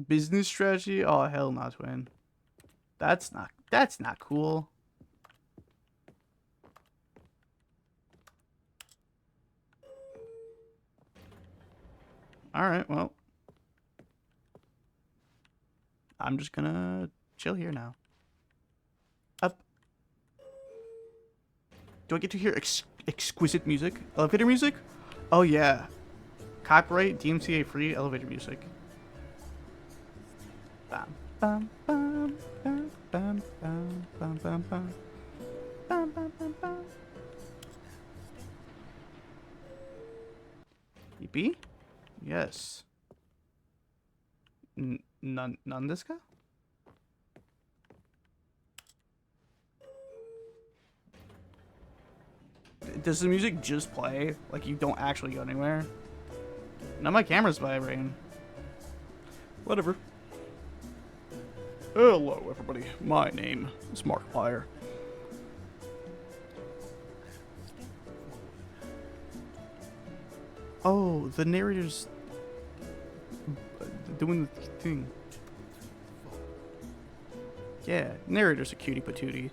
Business strategy? Oh hell not, twin. That's not cool. Alright, well. I'm just gonna chill here now. Up. Do I get to hear exquisite music? Elevator music? Oh yeah. Copyright DMCA free elevator music. Bam bam bam bam bam bam bam bam bam bam bam bam bam. EP? Yes. None this guy? Does the music just play? Like you don't actually go anywhere? Now my camera's vibrating. Whatever. Hello everybody, my name is Markiplier. Oh, the narrator's doing the thing. Yeah, narrator's a cutie patootie.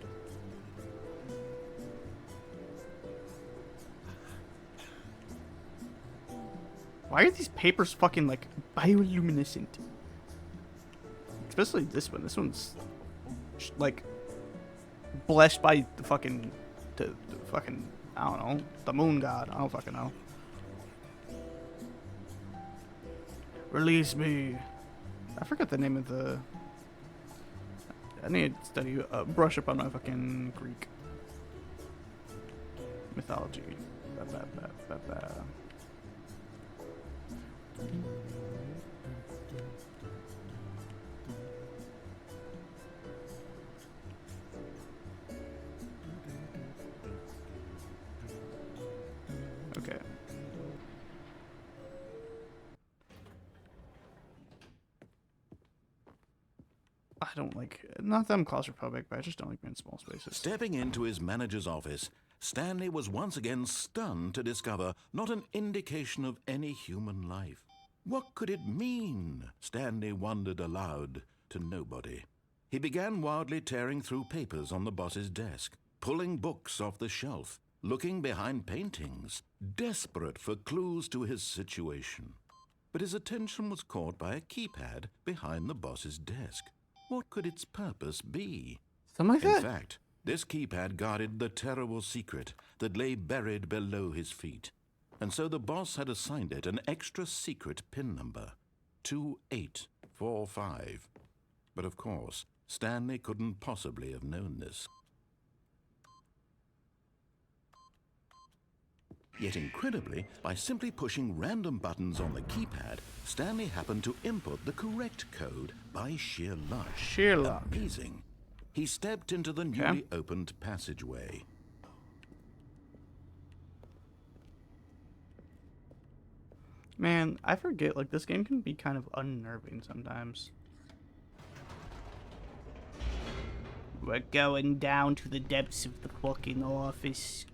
Why are these papers fucking like bioluminescent? Especially this one. This one's like blessed by the fucking I don't know, the moon god. I don't fucking know. Release me. I forgot the name of the. I need to study, brush up on my fucking Greek mythology. Okay. I don't like, not that I'm claustrophobic, but I just don't like being in small spaces. Stepping into his manager's office, Stanley was once again stunned to discover not an indication of any human life. What could it mean? Stanley wondered aloud to nobody. He began wildly tearing through papers on the boss's desk, pulling books off the shelf, looking behind paintings, desperate for clues to his situation. But his attention was caught by a keypad behind the boss's desk. What could its purpose be? Something like that? In fact, this keypad guarded the terrible secret that lay buried below his feet. And so the boss had assigned it an extra secret PIN number, 2845. But of course, Stanley couldn't possibly have known this. Yet incredibly, by simply pushing random buttons on the keypad, Stanley happened to input the correct code by sheer luck. Sheer luck. Amazing. He stepped into the newly opened passageway. Man, I forget, like, this game can be kind of unnerving sometimes. We're going down to the depths of the fucking office.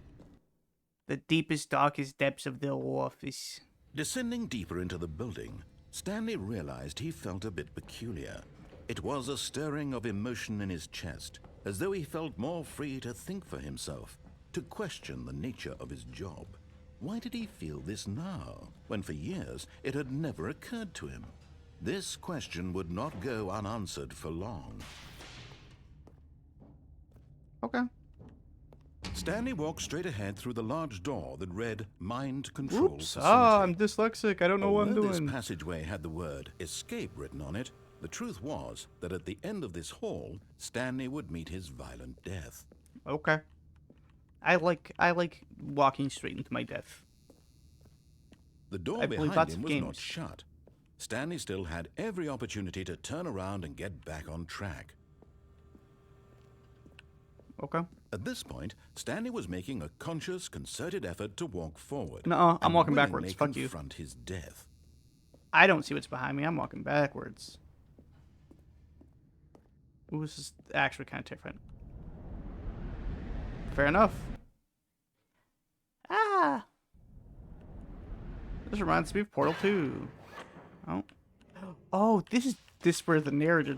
The deepest, darkest depths of the office. Descending deeper into the building, Stanley realized he felt a bit peculiar. It was a stirring of emotion in his chest, as though he felt more free to think for himself, to question the nature of his job. Why did he feel this now, when for years it had never occurred to him? This question would not go unanswered for long. Okay. Stanley walked straight ahead through the large door that read Mind Control Oops. Facility. I'm dyslexic. I don't know what I'm Although doing. this passageway had the word escape written on it, the truth was that at the end of this hall, Stanley would meet his violent death. Okay. I like walking straight into my death. The door I believe behind lots him of was games. not shut. Stanley still had every opportunity to turn around and get back on track. Okay. At this point, Stanley was making a conscious, concerted effort to walk forward. Nuh-uh, I'm and walking willingly backwards. Fuck you. confront his death. I don't see what's behind me. I'm walking backwards. Ooh, this is actually kind of different. Fair enough. Ah! This reminds me of Portal 2. Oh. Oh, this is where the narrator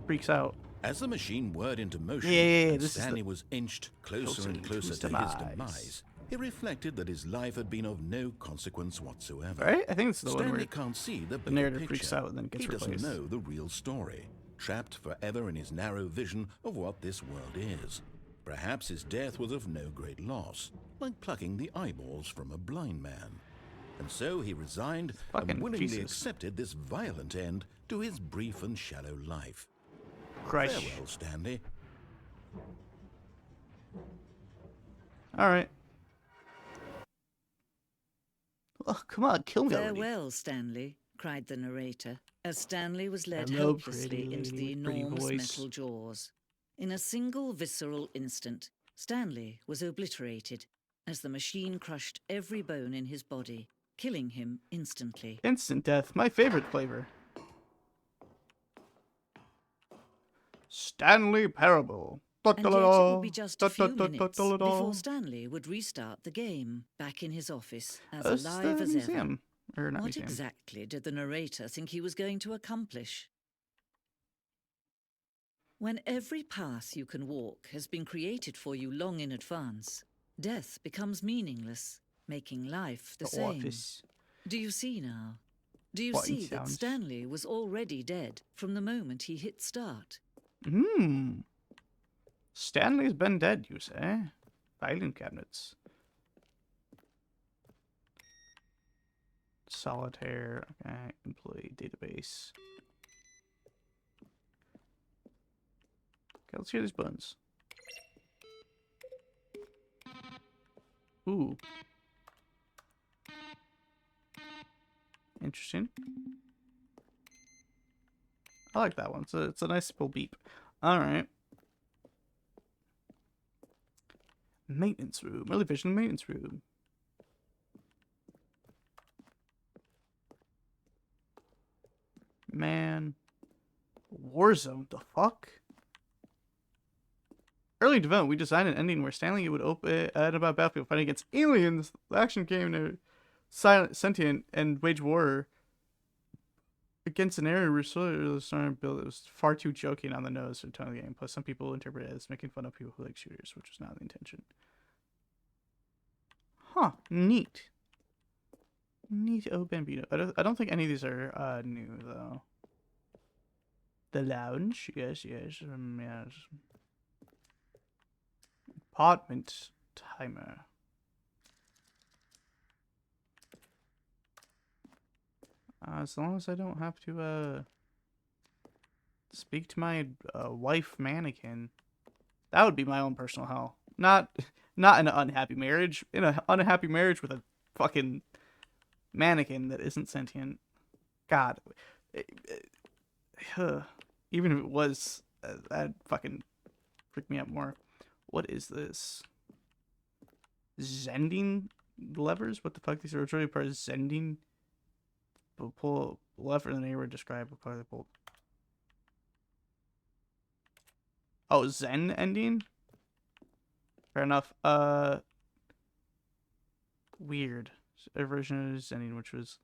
freaks out. As the machine whirred into motion, Yeah, and this is Stanley was inched closer and closer to his demise, he reflected that his life had been of no consequence whatsoever. Right? I think it's the one Stanley where can't see the bigger narrator picture. freaks out and then gets he doesn't replaced. know the real story, trapped forever in his narrow vision of what this world is. Perhaps his death was of no great loss, like plucking the eyeballs from a blind man. And so he resigned and willingly Jesus. accepted this violent end to his brief and shallow life. Christ. Farewell, Stanley. Alright. Oh, come on, kill me already. Farewell, Stanley, cried the narrator, as Stanley was led Hello, helplessly pretty into the lady with pretty enormous voice. metal jaws. In a single visceral instant, Stanley was obliterated as the machine crushed every bone in his body, killing him instantly. Instant death, my favorite flavor. Stanley Parable. And yet it would be just a few minutes before Stanley would restart the game, back in his office, as alive as ever. Or not What museum. exactly did the narrator think he was going to accomplish? When every path you can walk has been created for you long in advance, death becomes meaningless, making life the same. Office. Do you see now? Do you Button see that sounds. Stanley was already dead from the moment he hit start? Stanley's been dead, you say? Filing cabinets. Solitaire. Okay. Employee database. Okay, let's hear these buttons. Ooh. Interesting. I like that one. It's a nice little beep. Alright. Maintenance room. Early vision maintenance room. Man. Warzone. The fuck? Early development, we designed an ending where Stanley would open at about battlefield fighting against aliens. The action came to silent, sentient, and wage war against an area where starting build. It was far too joking on the nose for the tone of the game. Plus, some people interpret it as making fun of people who like shooters, which was not the intention. Huh. Neat. Neat. Oh, Bambino. I don't think any of these are new though. The lounge. Yes. Yes. Yes. Apartment timer. As long as I don't have to speak to my wife mannequin, that would be my own personal hell. Not Not in an unhappy marriage. In an unhappy marriage with a fucking mannequin that isn't sentient. God. Even if it was, that'd fucking freak me out more. What is this? Zending levers? What the fuck? These are really part of Zending. Pull lever in the neighborhood. Describe what color they pulled. Oh, Zen ending? Fair enough. Weird. A version of Zending, which was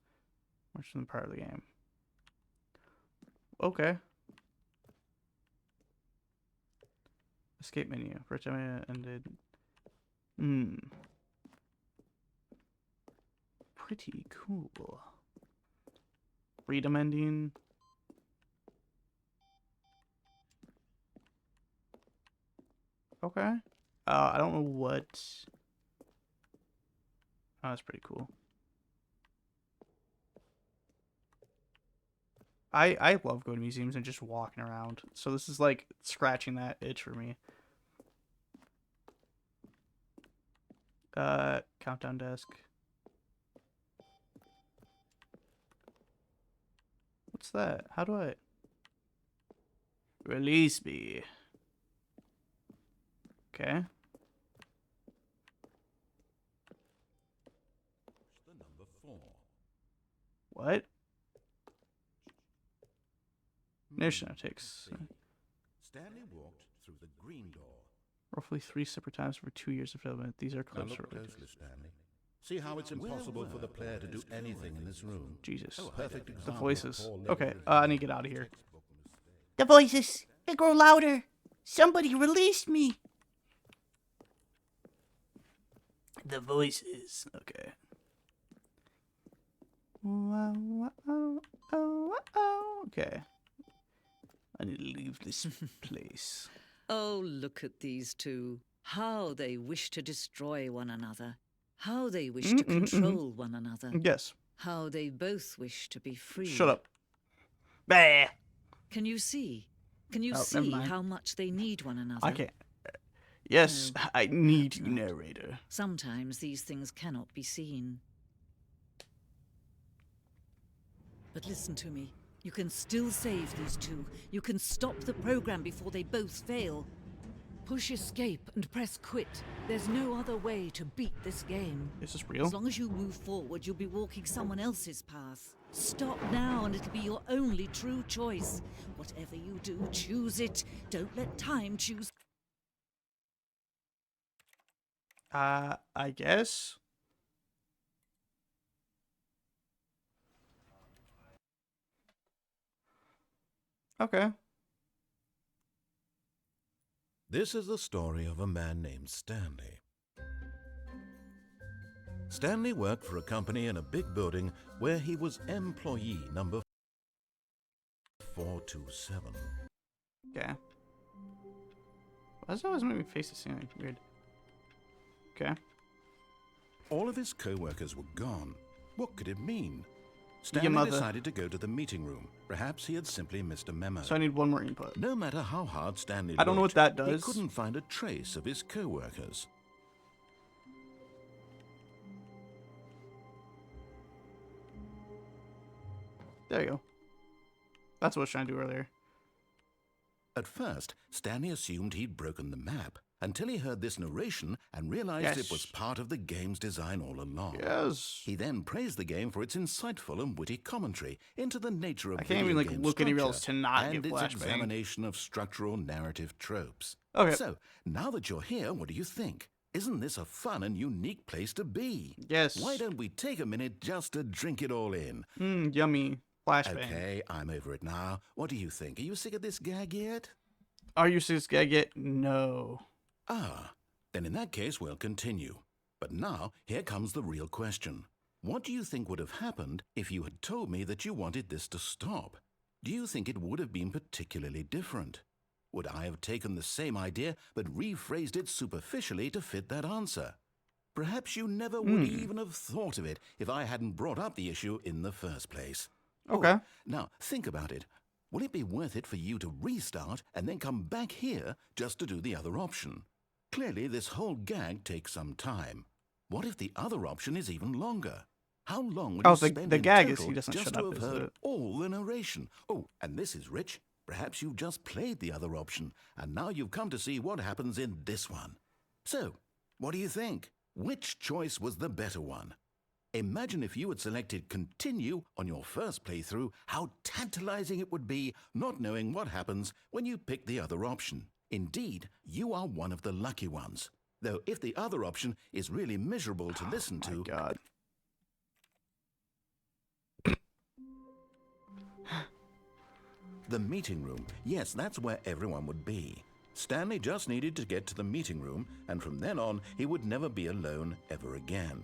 much than part of the game. Okay. Escape menu. First time I ended. Pretty cool. Freedom ending. Okay. I don't know what. Oh, that's pretty cool. I love going to museums and just walking around. So this is like scratching that itch for me. Countdown desk. What's that? How do I release me? Okay. The number 4. What? Mission takes Stanley walked through the green door. roughly 3 separate times for 2 years of development. These are Now close. look closely, Stanley. See how it's impossible for the player to do anything in this room. Jesus. Perfect The example of voices. poor Okay, leverage. I need to get out of here. The voices, they grow louder. Somebody release me. The voices. Okay. Okay. I need to leave this place. Oh, look at these two. How they wish to destroy one another. How they wish to control one another. Yes. How they both wish to be free. Shut up. Bah! Can you see? Can you Oh, never see mind. how much they need one another? I can't. Yes, No, I need you, not. narrator. Sometimes these things cannot be seen. But listen to me. You can still save these two. You can stop the program before they both fail. Push escape and press quit. There's no other way to beat this game. Is this real? As long as you move forward, you'll be walking someone else's path. Stop now and it'll be your only true choice. Whatever you do, choose it. Don't let time choose. I guess. Okay. This is the story of a man named Stanley. Stanley worked for a company in a big building where he was employee number 427. Okay. Why does it always make me face the ceiling? Weird. Okay. All of his co-workers were gone. What could it mean? Your Stanley mother. decided to go to the meeting room. Perhaps he had simply missed a memo. So I need one more input. No matter how hard Stanley I don't know looked, what that does. he couldn't find a trace of his co-workers. There you go. That's what I was trying to do earlier. At first, Stanley assumed he'd broken the map until he heard this narration and realized it was Yes. part of the game's design all along. Yes. He then praised the game for its insightful and witty commentary into the nature of I can't video even, like, game look anywhere else structure to not and get its flashbang. examination of structural narrative tropes. Okay. So, now that you're here, what do you think? Isn't this a fun and unique place to be? Yes. Why don't we take a minute just to drink it all in? Yummy. Flashbang. Okay, I'm over it now. What do you think? Are you sick of this gag yet? Are you serious? I get no. Ah, then in that case, we'll continue. But now, here comes the real question. What do you think would have happened if you had told me that you wanted this to stop? Do you think it would have been particularly different? Would I have taken the same idea but rephrased it superficially to fit that answer? Perhaps you never would even have thought of it if I hadn't brought up the issue in the first place. Okay. Now, think about it. Will it be worth it for you to restart and then come back here just to do the other option? Clearly, this whole gag takes some time. What if the other option is even longer? How long would you spend the in gag is total he doesn't just shut to up, have is heard it? all the narration? Oh, and this is rich. Perhaps you've just played the other option, and now you've come to see what happens in this one. So, what do you think? Which choice was the better one? Imagine if you had selected Continue on your first playthrough, how tantalizing it would be not knowing what happens when you pick the other option. Indeed, you are one of the lucky ones. Though if the other option is really miserable to listen to... God. The meeting room. Yes, that's where everyone would be. Stanley just needed to get to the meeting room, and from then on, he would never be alone ever again.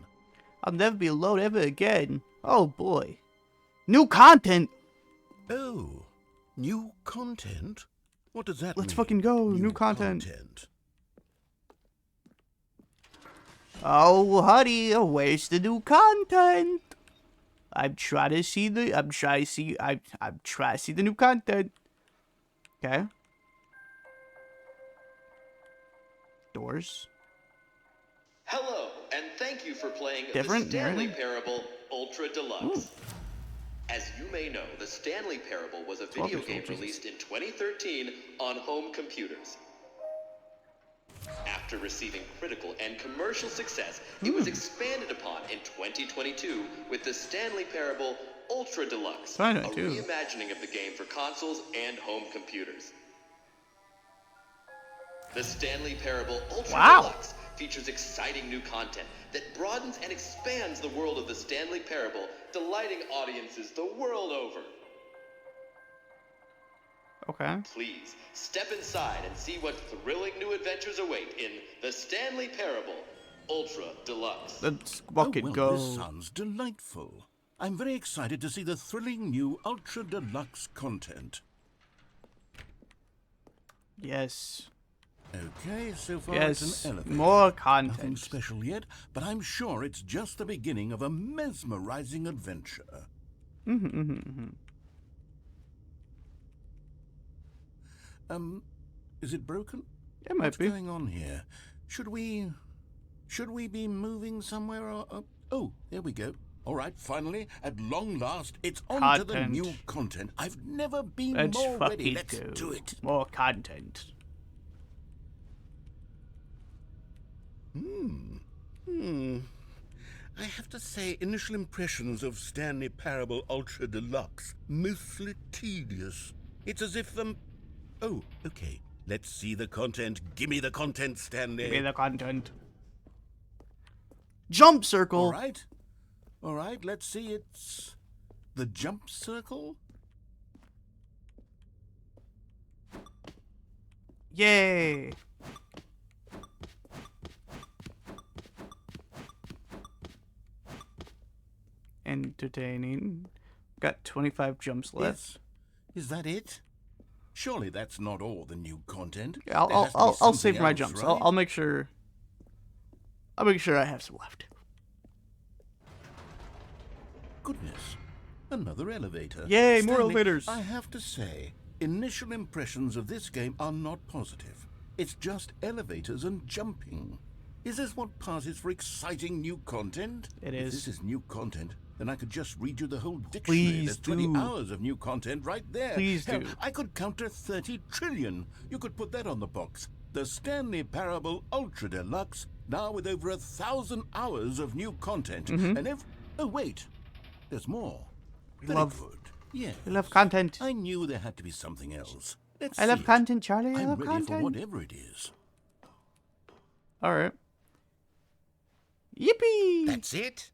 I'll never be alone ever again. Oh boy. New content! Oh, new content? What does that mean? Let's fucking go. New content. Oh, honey, where's the new content? I'm trying to see the new content. Okay. Doors. Hello, and thank you for playing Different the Stanley narrative? Parable Ultra Deluxe. Ooh. As you may know, the Stanley Parable was a video game released in 2013 on home computers. After receiving critical and commercial success, it was expanded upon in 2022 with the Stanley Parable Ultra Deluxe, a reimagining of the game for consoles and home computers. The Stanley Parable Ultra Deluxe features exciting new content that broadens and expands the world of the Stanley Parable, delighting audiences the world over. Okay. Please, step inside and see what thrilling new adventures await in the Stanley Parable Ultra Deluxe. Let's fucking go. This sounds delightful. I'm very excited to see the thrilling new Ultra Deluxe content. Yes. Okay, so far Yes, it's an elevator. more content. Nothing special yet, but I'm sure it's just the beginning of a mesmerizing adventure. Is it broken? It might What's be. going on here? Should we be moving somewhere? Or, oh, there we go. All right, finally, at long last, it's on to the new content. I've never been more ready. Let's do it. More content. I have to say, initial impressions of Stanley Parable Ultra Deluxe, mostly tedious. It's as if oh, okay. Let's see the content. Gimme the content, Stanley. Give me the content. Jump circle. All right, let's see. It's the jump circle. Yay. Entertaining. Got 25 jumps left. Yes. Is that it? Surely that's not all the new content. Yeah, I'll save my jumps. Right? I'll make sure. I'll make sure I have some left. Goodness, another elevator. Yay, Stanley, more elevators. I have to say, initial impressions of this game are not positive. It's just elevators and jumping. Is this what passes for exciting new content? It If is. this is new content, then I could just read you the whole dictionary. Please There's 20 do. hours of new content right there. Please Hell, do. I could count to 30 trillion. You could put that on the box. The Stanley Parable Ultra Deluxe, now with over 1,000 hours of new content. And oh wait, there's more. Very good. Yeah. I love content. I knew there had to be something else. Let's I love see it. content, Charlie. I I'm love ready content. for whatever it is. All right. Yippee! That's it?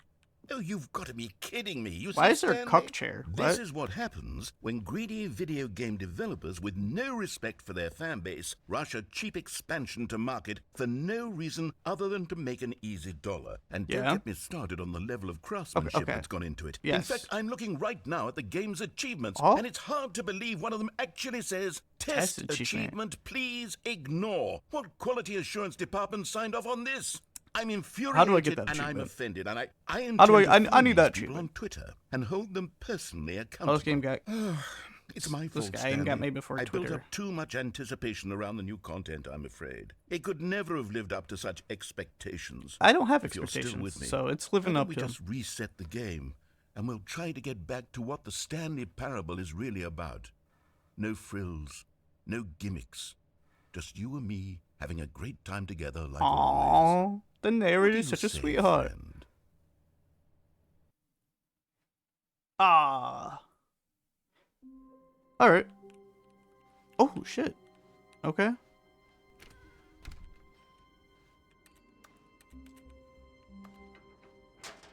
Oh, you've got to be kidding me. You Why see, is there a Stanley? cuck chair? This What? is what happens when greedy video game developers with no respect for their fan base rush a cheap expansion to market for no reason other than to make an easy dollar. And don't Yeah. get me started on the level of craftsmanship Okay. that's gone into it. Yes. In fact, I'm looking right now at the game's achievements, Oh? and it's hard to believe one of them actually says, Test Test achievement. achievement, please ignore. What quality assurance department signed off on this? I'm infuriated How do I get that and I'm achievement? offended, and I intend How do I to need phone that these people achievement. on Twitter and hold them personally accountable. Post game guy. It's my This fault, guy Stanley. got made before I Twitter. built up too much anticipation around the new content, I'm afraid. It could never have lived up to such expectations. I don't have If you're expectations, still with me, so it's living why up don't to we them. just reset the game, and we'll try to get back to what the Stanley Parable is really about. No frills, no gimmicks. Just you and me having a great time together like always. Aww, the narrator's such a sweetheart. Friend? Ah. Alright. Oh, shit. Okay.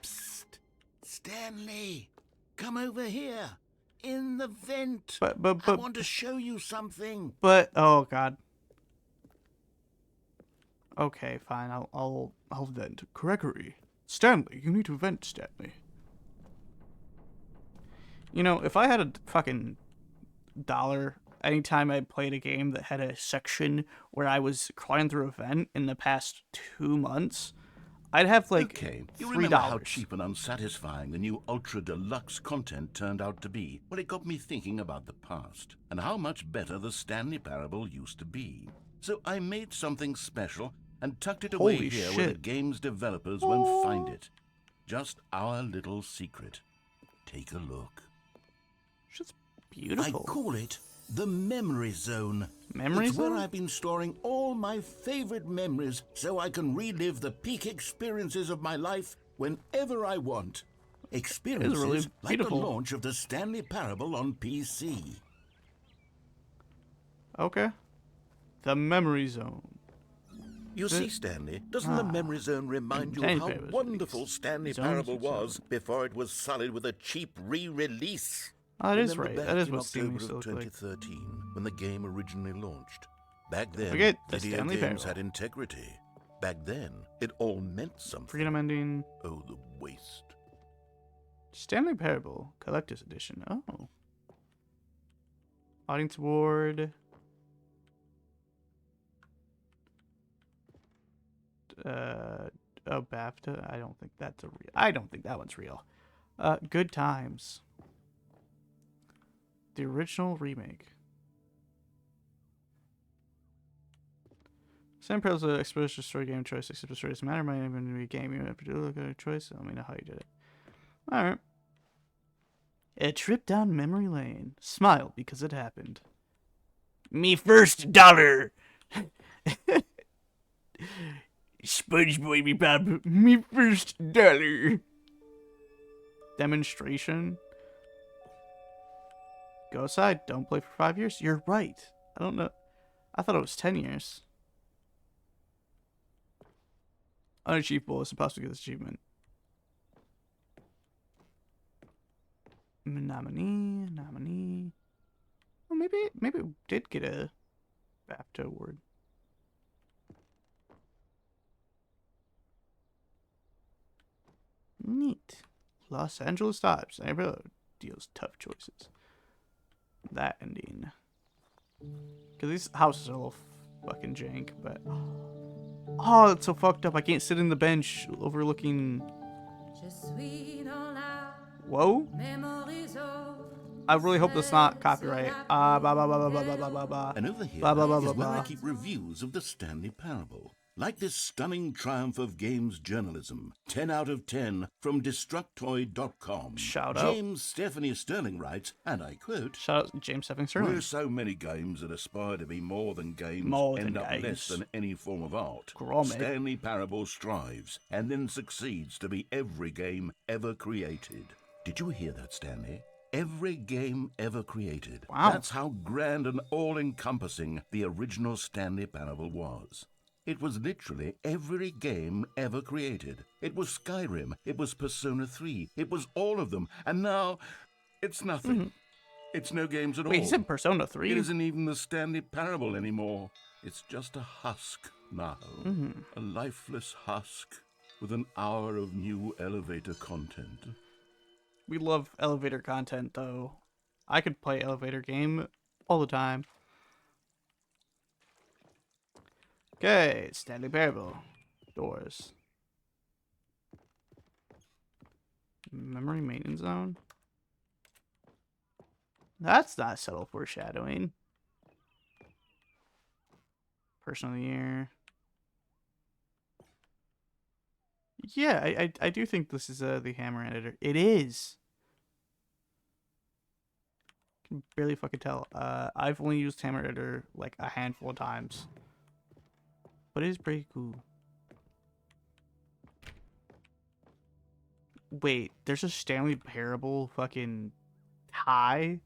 Psst. Stanley, come over here. In the vent. But, I want to show you something. oh god. Okay, fine. I'll vent. Gregory. Stanley, you need to vent, Stanley. You know, if I had a fucking dollar anytime I played a game that had a section where I was crying through a vent in the past 2 months, I'd have like Okay, you $3. remember how cheap and unsatisfying the new Ultra Deluxe content turned out to be? Well, it got me thinking about the past and how much better the Stanley Parable used to be. So I made something special and tucked it away Holy here where the shit. game's developers won't find it. Just our little secret. Take a look. It's beautiful. I call it the Memory Zone. Memory It's Zone? where I've been storing all my favorite memories so I can relive the peak experiences of my life whenever I want. Experiences really like the beautiful. launch of the Stanley Parable on PC. Okay. The Memory Zone. You see, Stanley, doesn't the Memory Zone remind you of how Stanley wonderful Stanley Zones Parable and was zones. before it was sullied with a cheap re-release? Oh, it is Remember right. back That is in what Steam October used to of look like. 2013, when the game originally launched. Back then, Forget the video Stanley games Parable. had integrity. Back then, it all meant something. Freedom Ending. Oh, the waste. Stanley Parable Collector's Edition. Oh. Audience Award. Oh, BAFTA. I don't think that's a real. I don't think that one's real. Good Times. The original remake. Stanley Parable's an exposure story game choice. Except the story doesn't matter. Might even be a game. You have to look at a choice. Let me know how you did it. All right. A trip down memory lane. Smile because it happened. Me first dollar. SpongeBob, me pop. Me first dollar. Demonstration. Go outside. Don't play for 5 years. You're right. I don't know. I thought it was 10 years. Unachievable. It's impossible to get this achievement. Nominee. Well, maybe it did get a BAFTA award. Neat. Los Angeles Times. Neighborhood deals tough choices. That ending. Because these houses are a little fucking jank, but... Oh, it's so fucked up. I can't sit in the bench overlooking... Whoa? I really hope that's not copyright. Blah, blah, blah, blah, blah, blah, blah, blah. And over here Blah, blah, blah, is blah, where I blah. keep reviews of the Stanley Parable. Like this stunning triumph of games journalism, 10 out of 10 from Destructoid.com. Shout out. James Stephanie Sterling writes, and I quote, Shout out to James Stephanie Sterling. "Where so many games that aspire to be more than games More than end up games. less than any form of art, Grommet. Stanley Parable strives and then succeeds to be every game ever created." Did you hear that, Stanley? Every game ever created. Wow. That's how grand and all-encompassing the original Stanley Parable was. It was literally every game ever created. It was Skyrim. It was Persona 3. It was all of them. And now, it's nothing. It's no games at all. Wait, he said Persona 3? It isn't even the Stanley Parable anymore. It's just a husk now. A lifeless husk with an hour of new elevator content. We love elevator content, though. I could play elevator game all the time. Okay, Stanley Parable. Doors. Memory maintenance zone. That's not subtle foreshadowing. Person of the year. Yeah, I do think this is the Hammer editor. It is. Can barely fucking tell. I've only used Hammer editor like a handful of times, but it is pretty cool. Wait, there's a Stanley Parable fucking tie.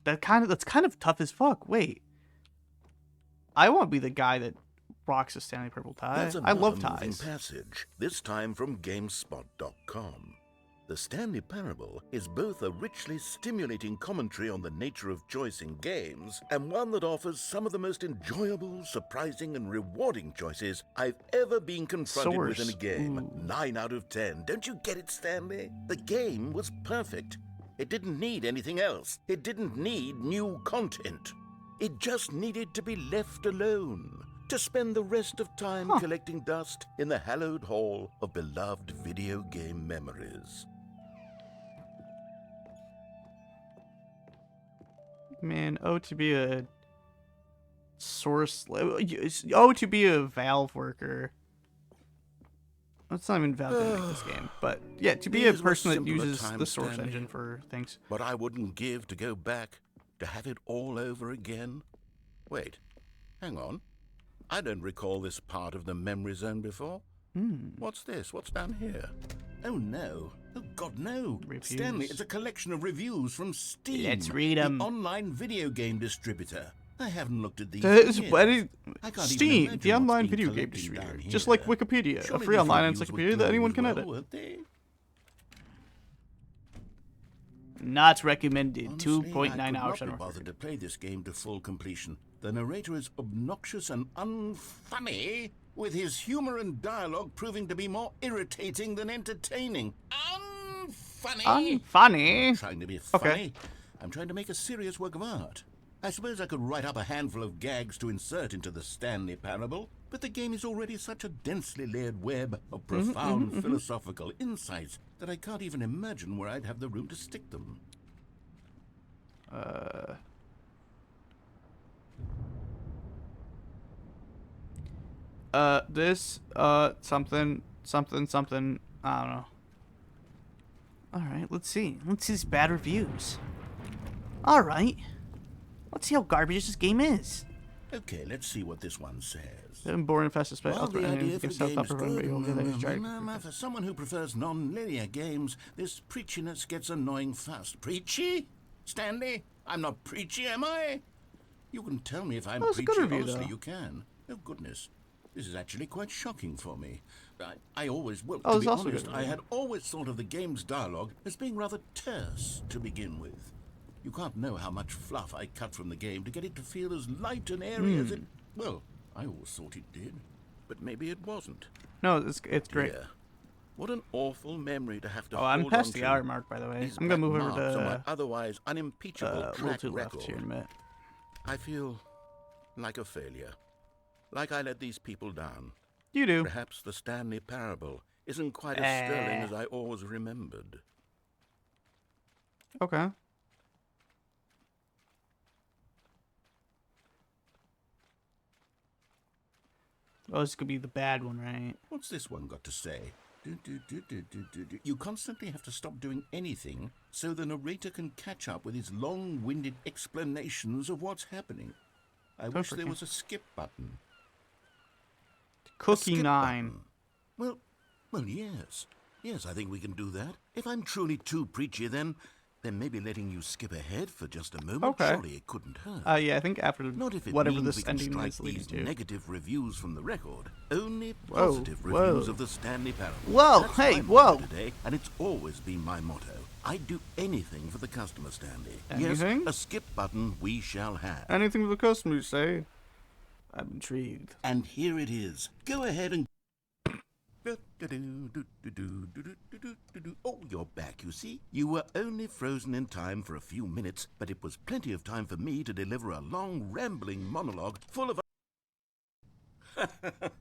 That's kind of tough as fuck. Wait, I want to be the guy that rocks a Stanley Parable tie. I love ties. Passage, this time from GameSpot.com. The Stanley Parable is both a richly stimulating commentary on the nature of choice in games and one that offers some of the most enjoyable, surprising, and rewarding choices I've ever been confronted with in a game. Ooh. 9 out of 10. Don't you get it, Stanley? The game was perfect. It didn't need anything else. It didn't need new content. It just needed to be left alone, to spend the rest of time collecting dust in the hallowed hall of beloved video game memories. Man, to be a source... to be a Valve worker. It's not even Valve that make this game, but yeah, to be a person that uses the source engine for things. But I wouldn't give to go back, to have it all over again. Wait, hang on. I don't recall this part of the memory zone before. What's this? What's down here? Oh no. Oh God, no. Reviews. Stanley, it's a collection of reviews from Steam. Let's read them. The online video game distributor. I haven't looked at these. Steam, the online video game distributor. Just like Wikipedia, a free online encyclopedia that anyone can edit. Not recommended. 2.9 hours. I could not be bothered to play this game to full completion. The narrator is obnoxious and unfunny, with his humor and dialogue proving to be more irritating than entertaining. Unfunny. Unfunny. I'm trying to be funny. Okay. I'm trying to make a serious work of art. I suppose I could write up a handful of gags to insert into the Stanley Parable, but the game is already such a densely layered web of profound philosophical insights that I can't even imagine where I'd have the room to stick them. Something, I don't know. Alright, let's see. Let's see these bad reviews. Alright. Let's see how garbage this game is. Okay, let's see what this one says. Boring and fast to play. Well, the idea for the game is good. For someone who prefers non-linear games, this preachiness gets annoying fast. Preachy? Stanley? I'm not preachy, am I? You can tell me if I'm preachy. Honestly, you can. Oh, goodness. This is actually quite shocking for me. I always, well, to be honest, I had always thought of the game's dialogue as being rather terse to begin with. You can't know how much fluff I cut from the game to get it to feel as light and airy as it... Well, I always thought it did. But maybe it wasn't. No, it's great. Yeah. What an awful memory to have to hold on I'm past the hour mark, by the way. I'm going to move over to... my otherwise unimpeachable track record. Left here in a minute. I feel like a failure. Like I let these people down. You do. Perhaps the Stanley Parable isn't quite as sterling as I always remembered. Okay. Oh, this could be the bad one, right? What's this one got to say? You constantly have to stop doing anything so the narrator can catch up with his long-winded explanations of what's happening. I wish there was a skip button. Cookie 9. Well, yes. Yes, I think we can do that. If I'm truly too preachy, then maybe letting you skip ahead for just a moment. Okay. Surely it couldn't hurt. Yeah, I think after Not if it whatever means this we can ending strike is leading these to. negative reviews from the record. Only positive reviews of the Stanley Parable. Whoa, That's hey, my whoa. motto today, and it's always been my motto. I'd do anything for the customer, Stanley. Anything? Yes, a skip button we shall have. Anything for the customers, say. I'm intrigued. And here it is. Go ahead and... Oh, you're back, you see. You were only frozen in time for a few minutes, but it was plenty of time for me to deliver a long, rambling monologue full of...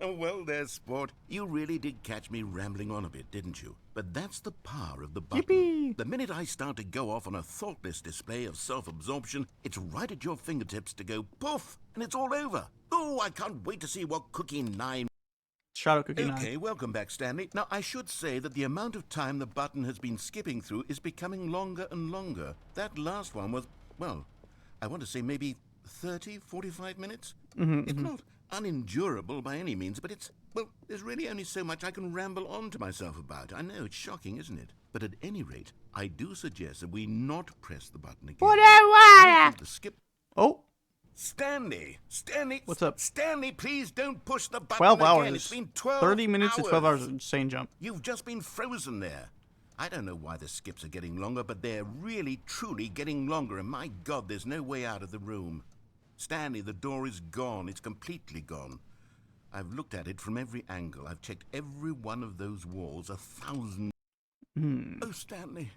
Well there, sport. You really did catch me rambling on a bit, didn't you? But that's the power of the button. Yippee! The minute I start to go off on a thoughtless display of self-absorption, it's right at your fingertips to go poof, and it's all over. Oh, I can't wait to see what Cookie 9... Shadow Cookie 9. Okay, welcome back, Stanley. Now, I should say that the amount of time the button has been skipping through is becoming longer and longer. That last one was, well, I want to say maybe 30, 45 minutes? It's not unendurable by any means, but it's, well, there's really only so much I can ramble on to myself about. I know, it's shocking, isn't it? But at any rate, I do suggest that we not press the button again. I think the skip... Oh, Stanley! what's up? Stanley, please don't push the button 12 again. hours. It's been 12 30 minutes hours. to 12 hours. Insane jump. You've just been frozen there. I don't know why the skips are getting longer, but they're really, truly getting longer, and my God, there's no way out of the room. Stanley, the door is gone. It's completely gone. I've looked at it from every angle. I've checked every one of those walls 1,000... Oh, Stanley,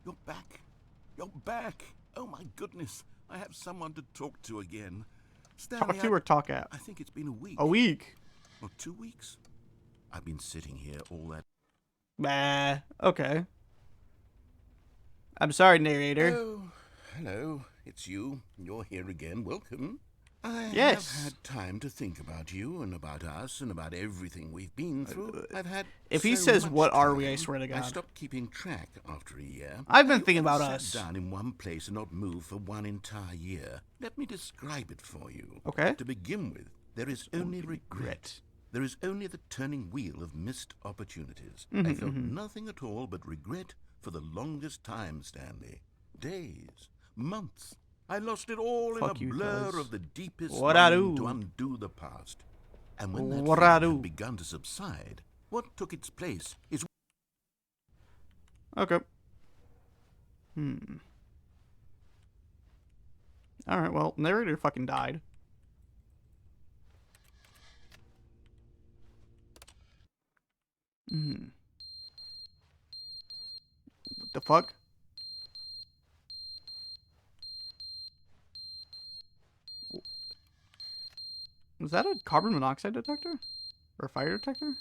you're back. You're back. Oh, my goodness. I have someone to talk to again. Stanley, Talk to or talk at? I think it's been a week. A week? Or 2 weeks. I've been sitting here all that... Bah. Okay. I'm sorry, narrator. Oh, hello. It's you. You're here again. Welcome. I Yes. have had time to think about you and about us and about everything we've been through. I've had If he so says, much "What are we?" I time, swear to I God. stopped keeping track after a year. I've been You thinking ever about sat us. down in one place and not move for one entire year. Let me describe it for you. Okay. To begin with, there is only regret. There is only the turning wheel of missed opportunities. I felt nothing at all but regret for the longest time, Stanley. Days, months. I lost it all Fuck in you, a blur cuz. of the deepest What I longing do? to undo the past. And when that What I feeling do? had begun to subside, what took its place is... Okay. Alright, well, narrator fucking died. What the fuck? Was that a carbon monoxide detector? Or a fire detector?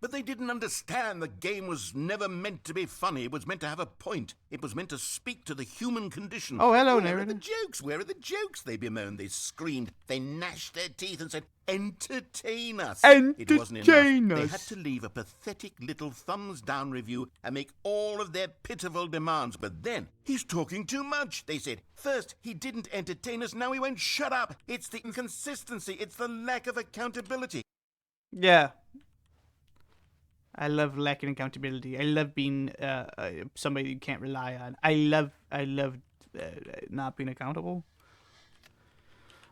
But they didn't understand the game was never meant to be funny. It was meant to have a point. It was meant to speak to the human condition. Oh, hello, Where are the narrator. jokes? Where are the jokes? They bemoaned, they screamed, they gnashed their teeth and said, entertain us. It wasn't Entertain enough. They us. had to leave a pathetic little thumbs down review and make all of their pitiful demands. But then, he's talking too much, they said. First, he didn't entertain us, now he won't shut up. It's the inconsistency, it's the lack of accountability. Yeah. I love lacking accountability. I love being somebody you can't rely on. I love not being accountable.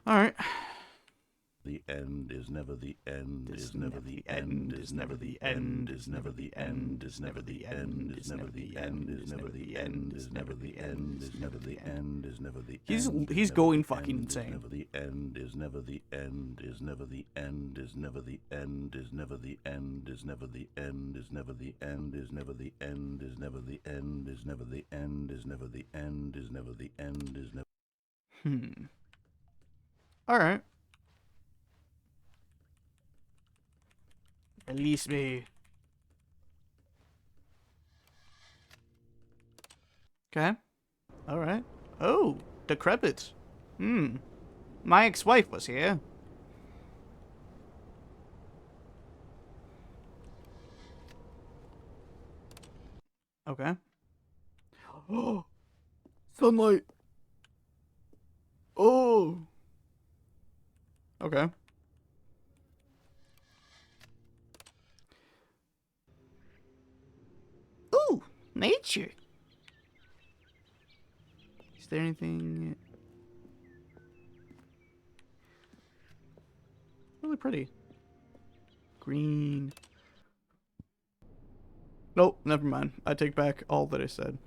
All right. The end is never the end, is never the end, is never the end, is never the end, is never the end, is never the end, is never the end, is never the end, is never the end, is never the end. He's going fucking insane. Never the end, is never the end, is never the end, is never the end, is never the end, is never the end, is never the end, is never the end, is never the end, is never the end, is never the end, is never the end, is never. All right. Release me. Okay. All right. Oh, decrepit. My ex-wife was here. Okay. Oh, sunlight. Oh. Okay. Ooh, nature. Is there anything really pretty? Green. Nope, never mind. I take back all that I said.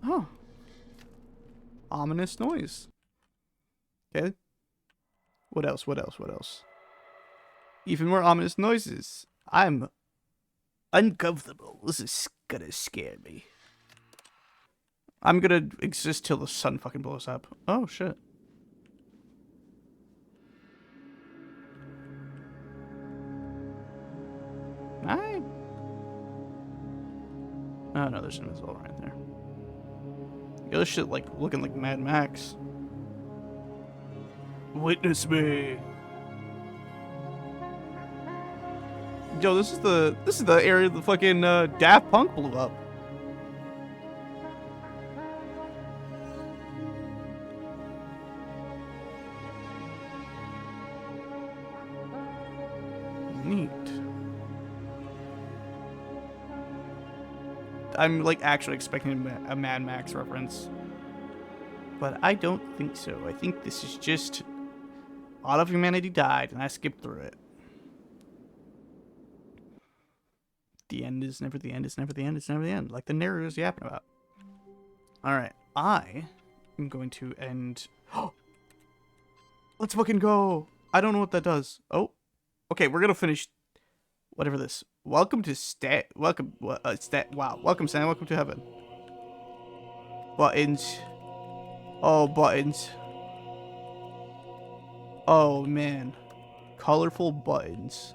Oh. Ominous noise. Okay. What else? What else? What else? Even more ominous noises. I'm Uncomfortable. This is gonna scare me. I'm gonna exist till the sun fucking blows up. Oh, shit. Hi. Oh, no, there's an invisible right there. The other shit, like, looking like Mad Max. Witness me. Yo, this is the area the fucking Daft Punk blew up. Neat. I'm like actually expecting a Mad Max reference, but I don't think so. I think this is just all of humanity died, and I skipped through it. The end is never the end. It's never the end. It's never the end. Like the narrator's yapping about. All right, I am going to end. Let's fucking go. I don't know what that does. Oh, okay. We're gonna finish. Whatever this. Welcome to Welcome. Wow. Welcome, Stanley. Welcome to heaven. Buttons. Oh, buttons. Oh man, colorful buttons.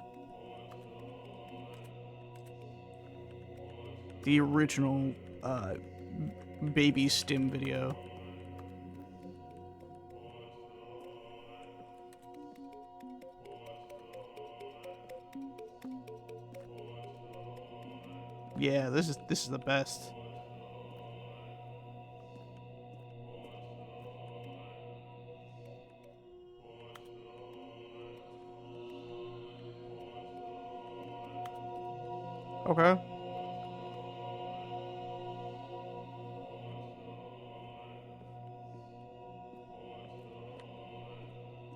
The original baby stim video. Yeah, this is the best. Okay.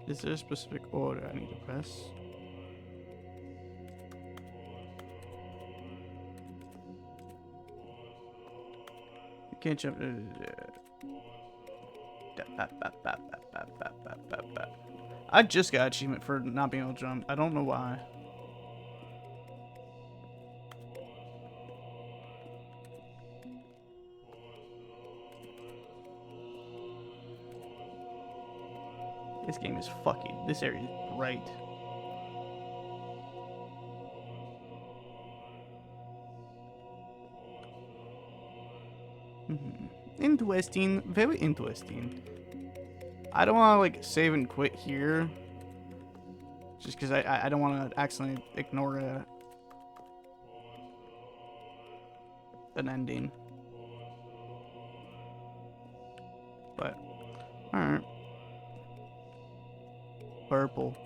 Is there a specific order I need to press? You can't jump. I just got achievement for not being able to jump. I don't know why. This game is fucking. This area is bright. Interesting. Very interesting. I don't want to like save and quit here. Just because I don't want to accidentally ignore an ending. But, alright. Purple.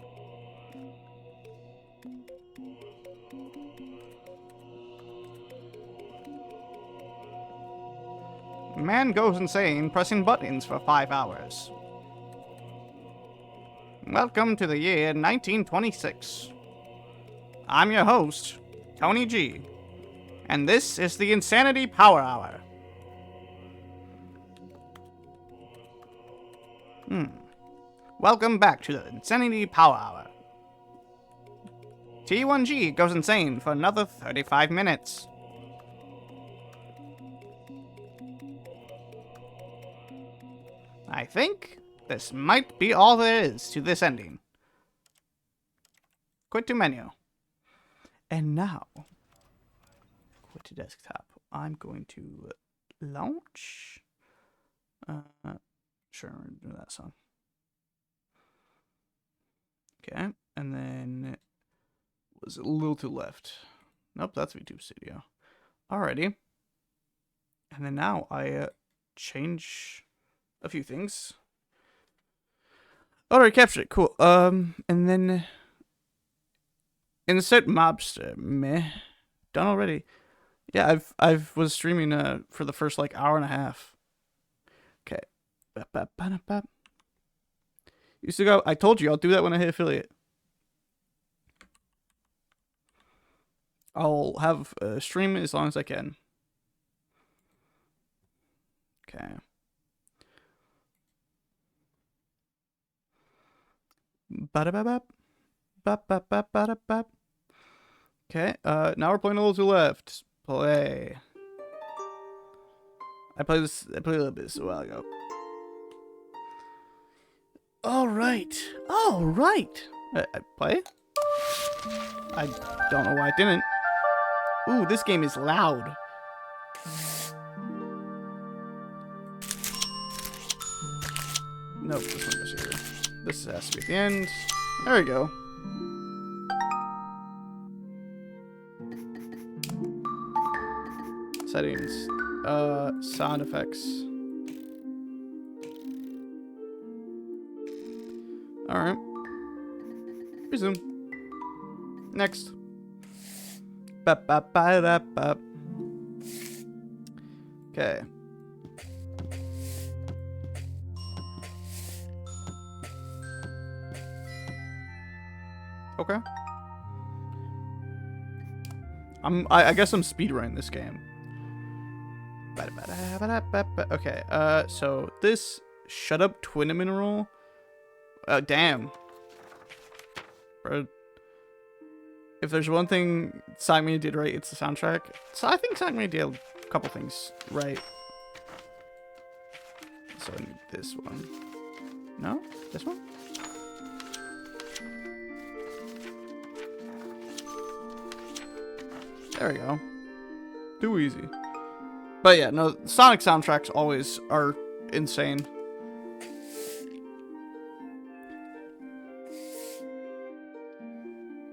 Man goes insane pressing buttons for 5 hours. Welcome to the year 1926. I'm your host, Tony G, and this is the Insanity Power Hour. Welcome back to the Insanity Power Hour. T1G goes insane for another 35 minutes. I think this might be all there is to this ending. Quit to menu. And now, quit to desktop. I'm going to launch. Sure, I'm going to do that song. Okay, and then was it a little to left? Nope, that's VTube Studio. Alrighty. And then now I change a few things. Alright, captured it. Cool. And then insert mobster. Meh. Done already. Yeah, I've was streaming for the first like hour and a half. Okay. Used to go. I told you I'll do that when I hit affiliate. I'll have a stream as long as I can. Okay. Okay, now we're playing a little to left. Play. I played a little bit a while ago. Alright. Alright. Play? I don't know why I didn't. Ooh, this game is loud. Nope, this one goes here. This has to be at the end. There we go. Settings. Sound effects. Alright. Resume. Next. Ba-ba-ba-da-ba. Okay. Okay. I guess I'm speedrunning this game. Okay, so this Shut Up Twin Mineral. Damn. Bro. If there's one thing Sonic Mania did right, it's the soundtrack. So I think Sonic Mania did a couple things right. So I need this one. No? This one? There we go. Too easy. But yeah, no, Sonic soundtracks always are insane.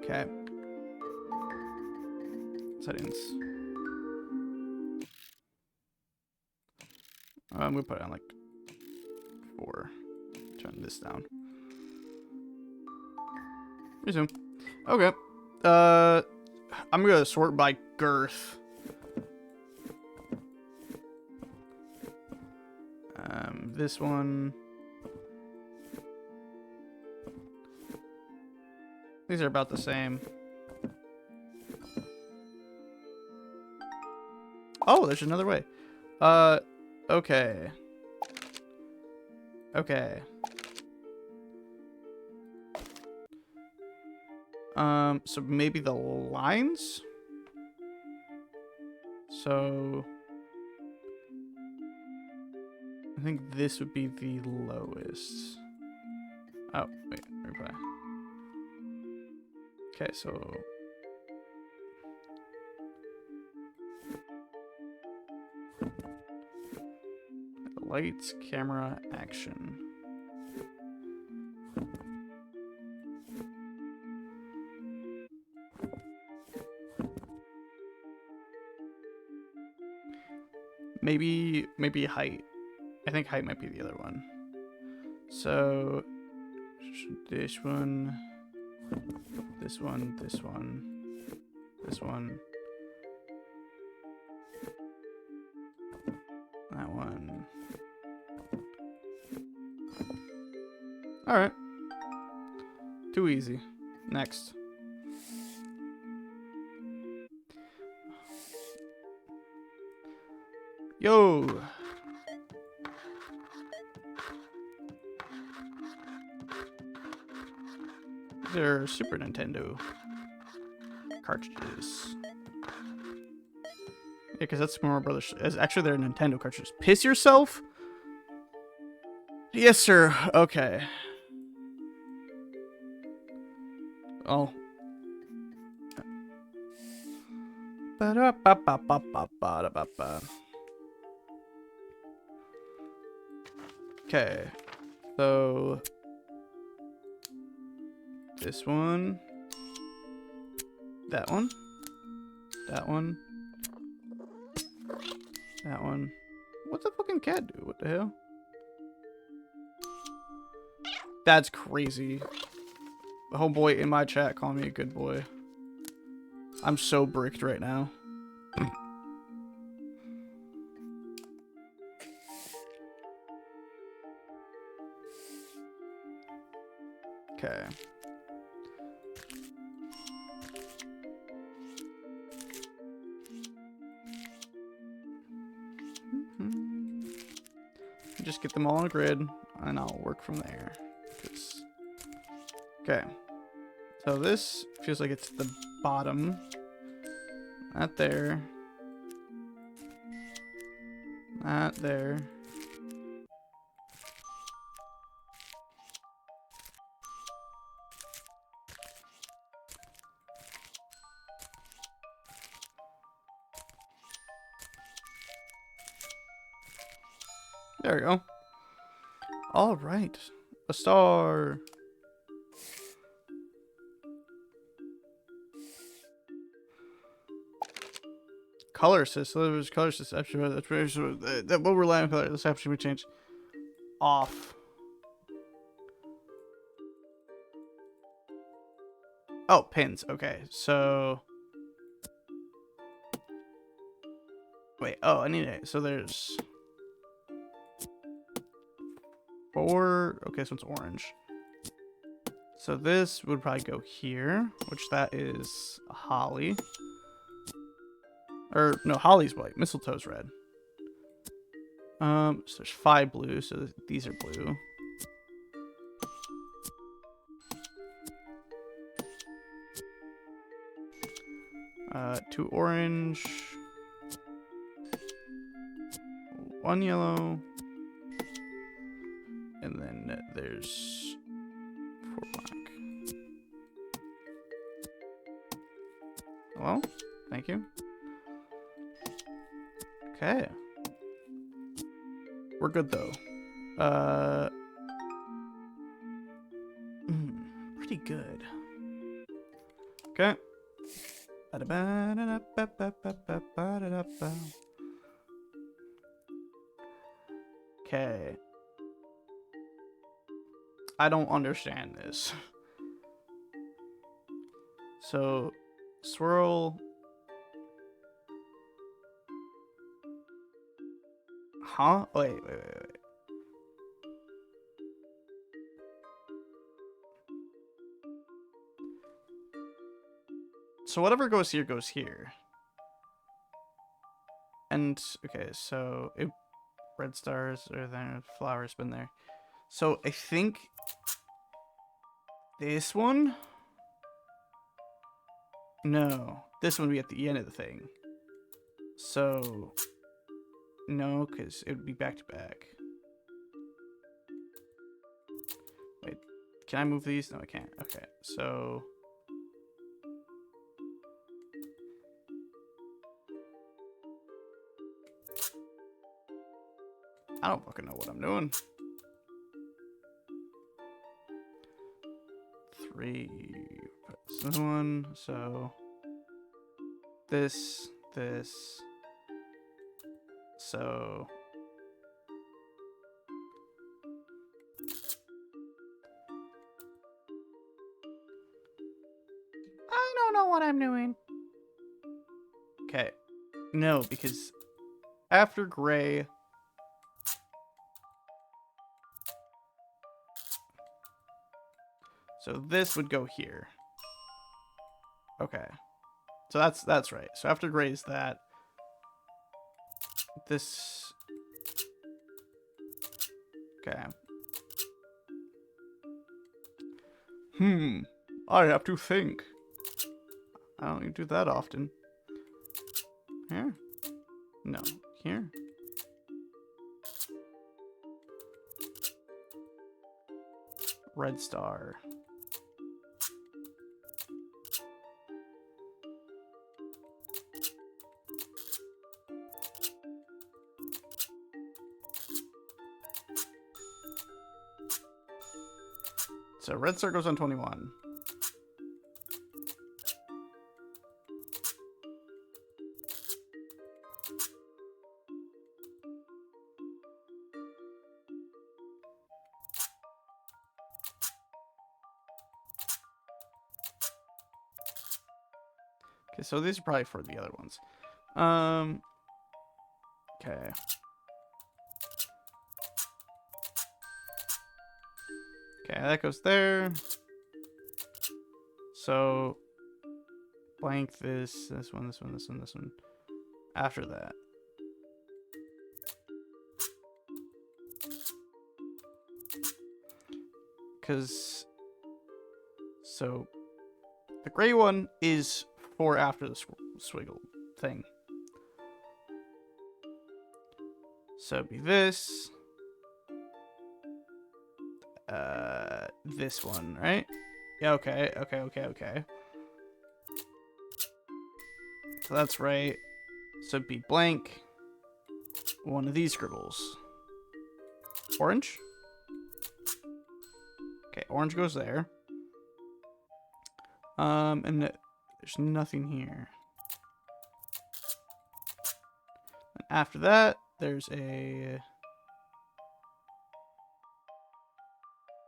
Okay. Settings. I'm gonna put it on like 4. Turn this down. Resume. Okay. I'm gonna sort by girth. This one. These are about the same. Oh, there's another way. Okay. Okay. So maybe the lines? So I think this would be the lowest. Oh, wait, replay. Okay, so lights, camera, action. Maybe height. I think height might be the other one. So this one, this one, this one, this one, that one. All right. Too easy. Next. Yo. These are Super Nintendo cartridges. Yeah, because that's Super Mario Brothers. Actually, they're Nintendo cartridges. Piss yourself? Yes, sir. Okay. Oh. Ba-da-ba-ba-ba-ba-ba-ba-ba. Okay. So this one. That one. That one. That one. What's the fucking cat do? What the hell? That's crazy. The homeboy in my chat calling me a good boy. I'm so bricked right now. Okay. Just get them all on a grid, and I'll work from there. Okay. So this feels like it's the bottom. Not there. Not there. There we go. All right. A star. Color system. Color system. That will rely on color. This option we change off. Oh, pins. Okay, so wait. Oh, I need it. So there's 4. Okay, so it's orange. So this would probably go here, which that is a holly. Or no, holly's white. Mistletoe's red. So there's 5 blue. So these are blue. Two orange. 1 yellow. And then there's 4 black. Hello? Thank you. Okay. We're good though. Pretty good. Okay. Okay. I don't understand this. So, swirl. Huh? Wait. So whatever goes here goes here. And, okay, so red stars are there, flowers been there. So I think this one? No, this one would be at the end of the thing. So, no, because it would be back to back. Wait, can I move these? No, I can't. Okay, so... I don't fucking know what I'm doing. 3. This one. So this. So I don't know what I'm doing. okay. No, because after gray. So this would go here. Okay. So that's right. So after gray is that. This. Okay. I have to think. I don't need to do that often. Here? No. Here? Red star. So red star goes on 21. Okay, so these are probably for the other ones. Okay. Okay, that goes there. So blank this one. After that. Because so the gray one is for after the swiggle. thing. So it'd be this. This one, right? Yeah, okay. So that's right. So it'd be blank. One of these scribbles. Orange? Okay, orange goes there. And there's nothing here. And after that, there's a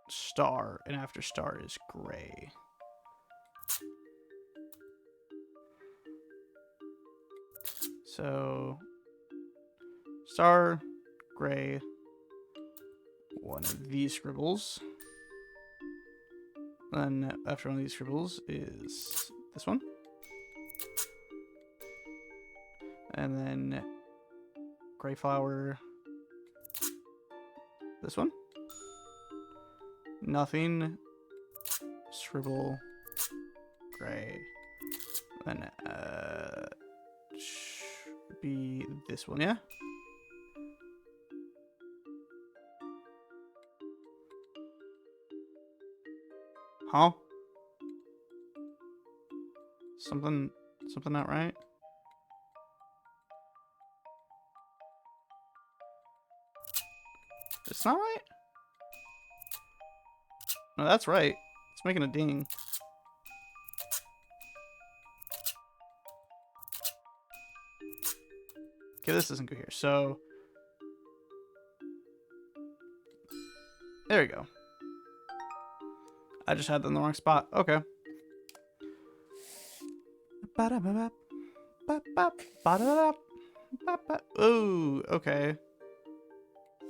star, and after star is gray. So star, gray, one of these scribbles. Then after one of these scribbles is this one. And then gray flower. This one. Nothing. Scribble. Gray. Then should be this one, yeah? Huh? Something not right? It's not right? No, that's right. It's making a ding. Okay, this doesn't go here. So there we go. I just had them in the wrong spot. Okay. Ooh, okay.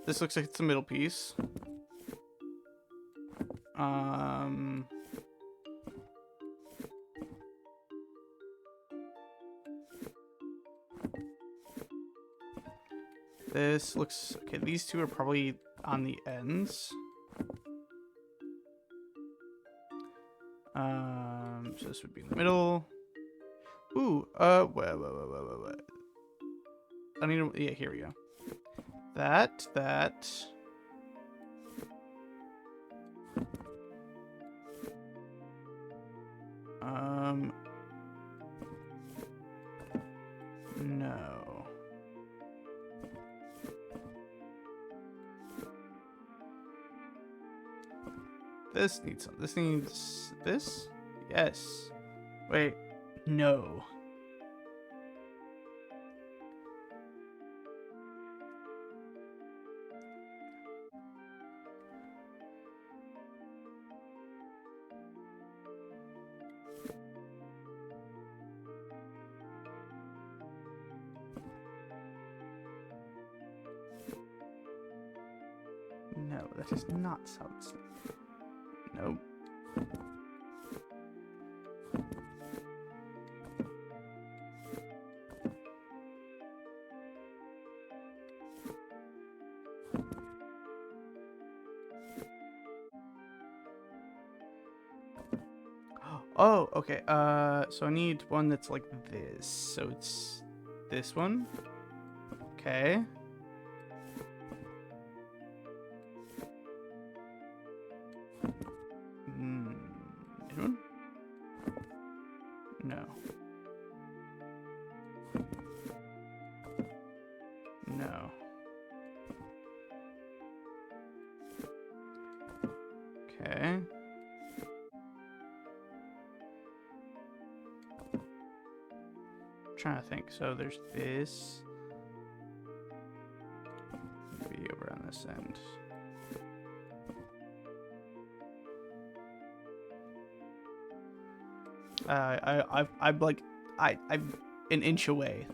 This looks like it's the middle piece. This looks okay. These two are probably on the ends. So this would be in the middle. Ooh, wait. I need to, yeah, here we go. That. No. This needs some. This needs this? Yes. Wait. No. No, that is not solid snake. Nope. Oh, okay. So I need one that's like this. So it's this one. Okay. This one? No. No. Okay. Trying to think. So there's this. Be over on this end. I'm like, I'm an inch away.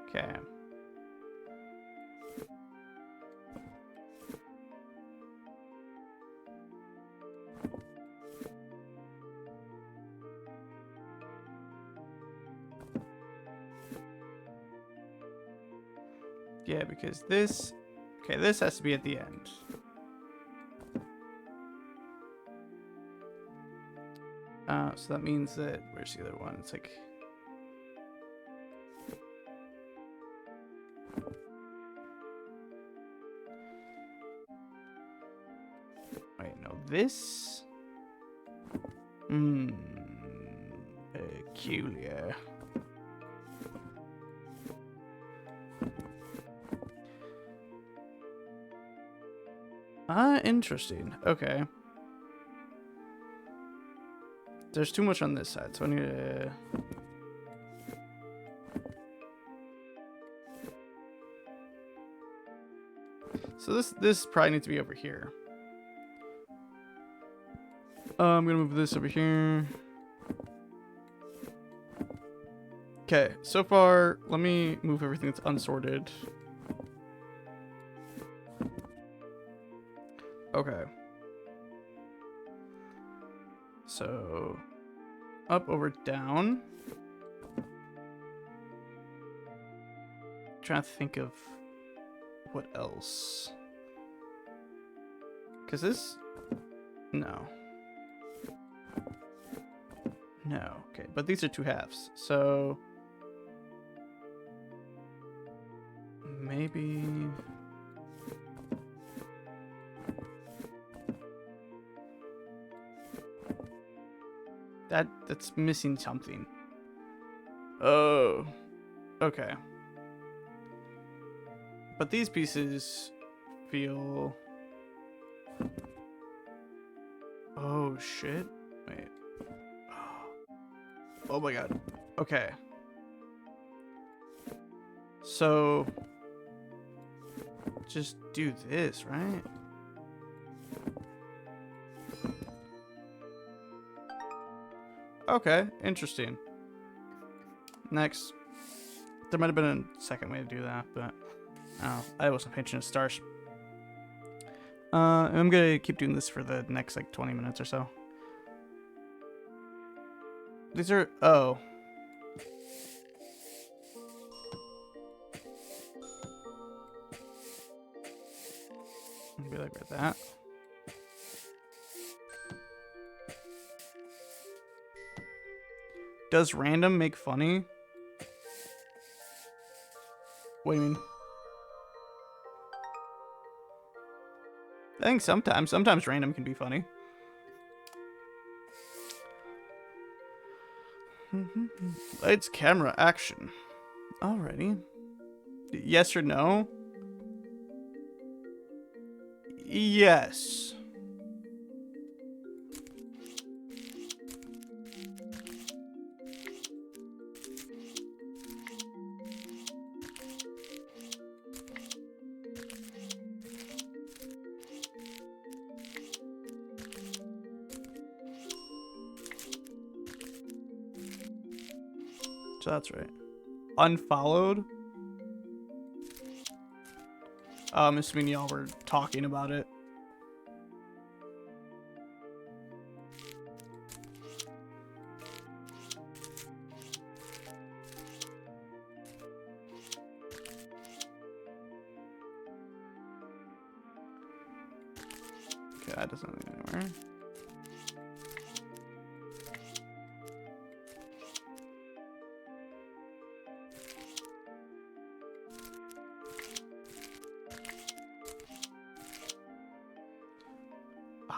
Okay. Yeah, because this... Okay, this has to be at the end. So that means that, where's the other one? It's like, wait, no, this, peculiar. Interesting. Okay. There's too much on this side, so I need to... So this probably needs to be over here. I'm gonna move this over here. Okay, so far, let me move everything that's unsorted. Okay. So, up, over, down. Trying to think of what else. Because this... No. No. Okay, but these are 2 halves. So... Maybe... That's missing something. Oh. Okay. But these pieces feel... Oh, shit. Wait. Oh my god. Okay. So... Just do this, right? Okay, interesting. Next. There might have been a second way to do that, but oh, I wasn't paying attention to stars. I'm gonna keep doing this for the next like 20 minutes or so. These are maybe like that. Does random make funny? What do you mean? I think sometimes random can be funny. Lights, camera, action. Alrighty. Yes or no? Yes. So that's right. Unfollowed? I'm assuming y'all were talking about it. Okay, that doesn't lead anywhere.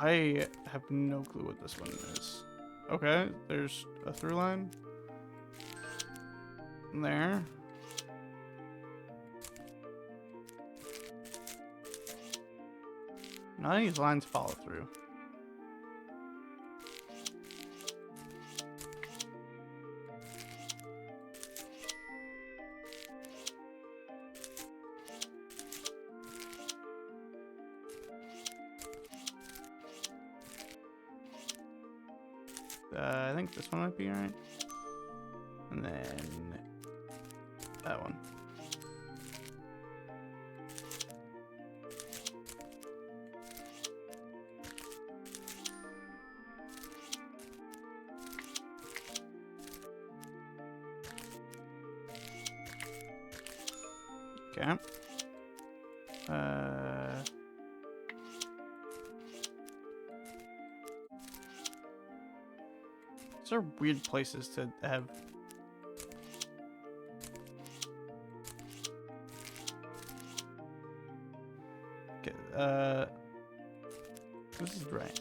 I have no clue what this one is. Okay, there's a through line. There. None of these lines follow through. I think this one might be right. And then that one. Okay. Those are weird places to have. Okay, this is right.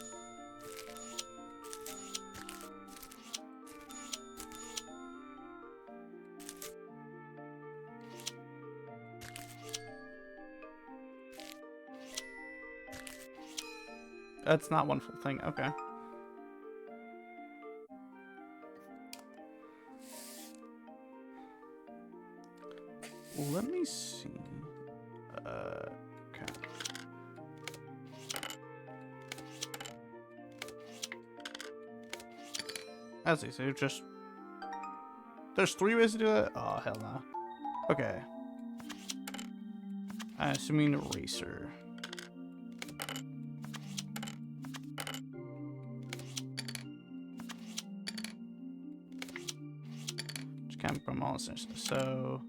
That's not one full thing. Okay. Let me see. Okay. As they say, just there's 3 ways to do it. Oh hell no. Okay. I'm assuming eraser. Just kind of from all this. So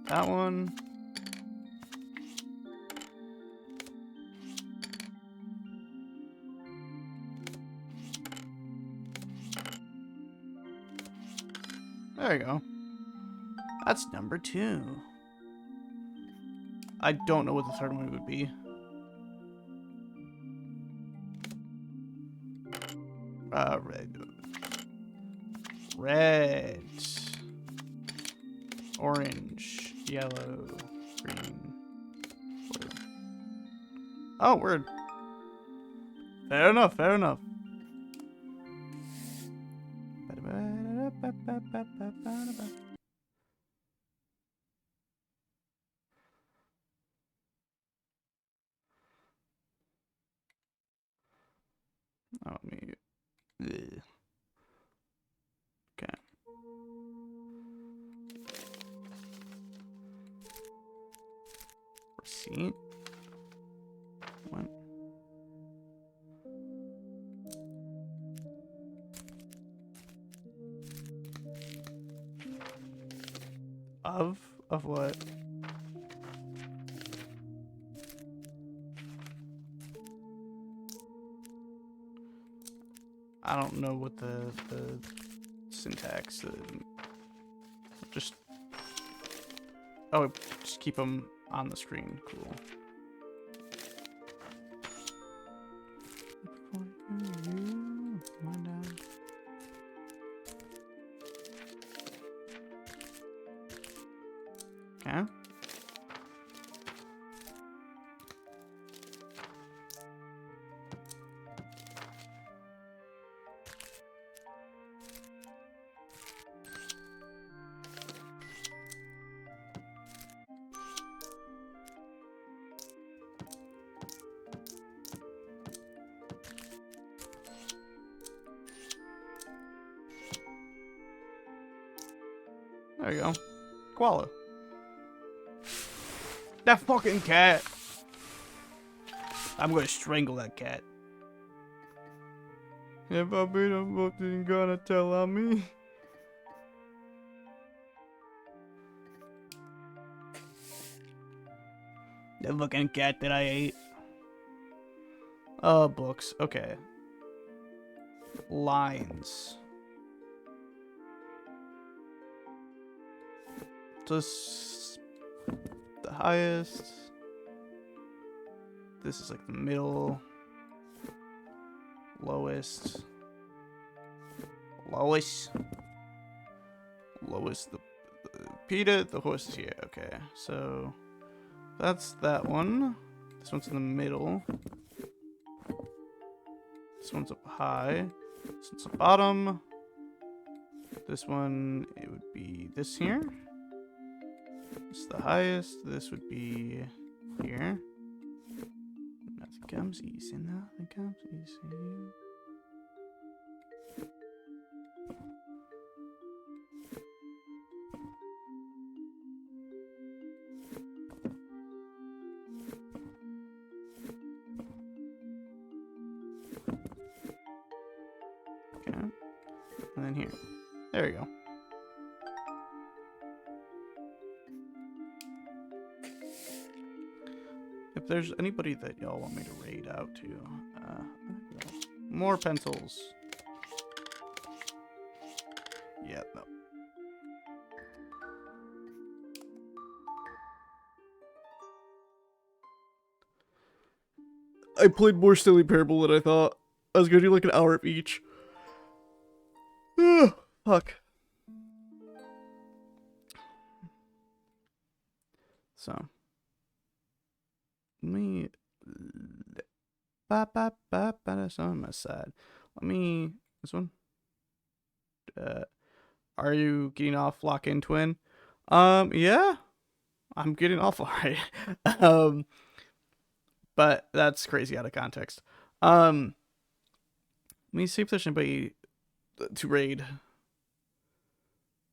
that one. There you go. That's number 2. I don't know what the third one would be. Red. Red. Orange. Yellow. Green. Blue. Oh, word. Fair enough, fair enough. Oh, me. Ugh. Okay. Receipt. What? Of what? I don't know what the syntax. Just just keep them on the screen. Cool. Okay. There you go. Koala. That fucking cat. I'm gonna strangle that cat. If I beat him, what you gonna tell on me? The fucking cat that I ate. Books. Okay. Lines. Just the highest. This is like the middle. Lowest. Lowest. Lowest. The PETA. The horse is here. Okay. So that's that one. This one's in the middle. This one's up high. This one's the bottom. This one, it would be this here. This is the highest. This would be here. Nothing comes easy. Nothing comes easy. Okay. And then here. There you go. If there's anybody that y'all want me to raid out to, more pencils. I played more Stanley Parable than I thought. I was gonna do like an hour of each. Ugh, fuck. So, let me. That's on my side. Let me. This one. Are you getting off lock in twin? Yeah. I'm getting off alright. But that's crazy out of context. Let me see if there's anybody to raid.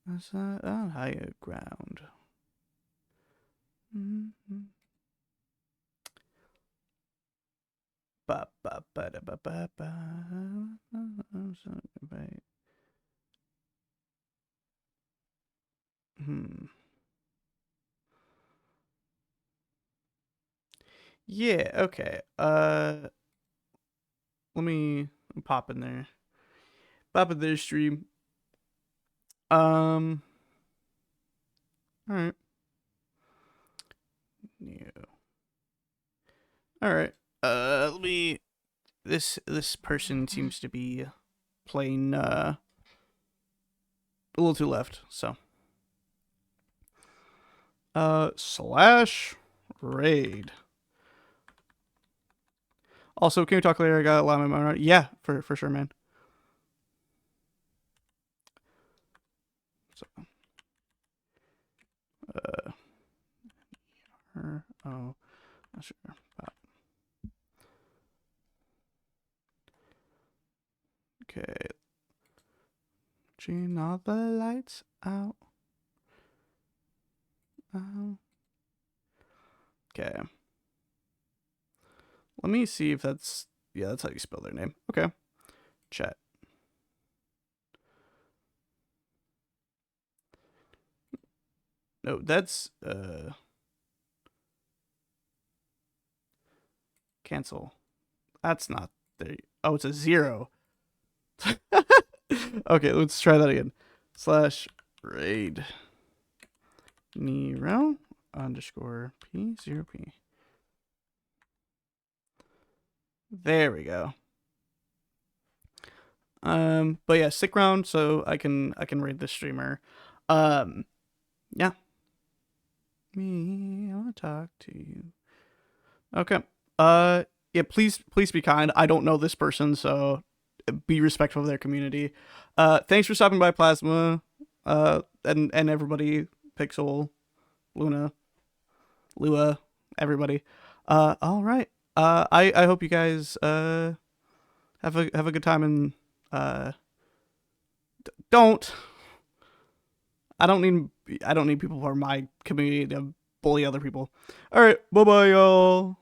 That's on higher ground. Yeah, okay. Let me pop in there. Pop in their stream. Alright. New. Alright. Let me this person seems to be playing a little too left, so. Slash raid. Also, can we talk later? I got a lot of my mind. Yeah, for sure, man. So, oh, sure. Okay. Turn all the lights out. Okay. Let me see if that's... Yeah, that's how you spell their name. Okay. Chat. No, that's... Cancel. That's not there. Oh, it's a 0. Okay, let's try that again. Slash raid. Nero underscore P0P. There we go. But yeah, stick around so I can raid this streamer. Yeah. Me, I wanna talk to you. Okay. Yeah, please be kind. I don't know this person, so be respectful of their community. Thanks for stopping by, Plasma. And everybody, Pixel, Luna, Lua, everybody. All right. I hope you guys have a good time, and don't I don't need people from my community to bully other people. All right, bye bye, y'all.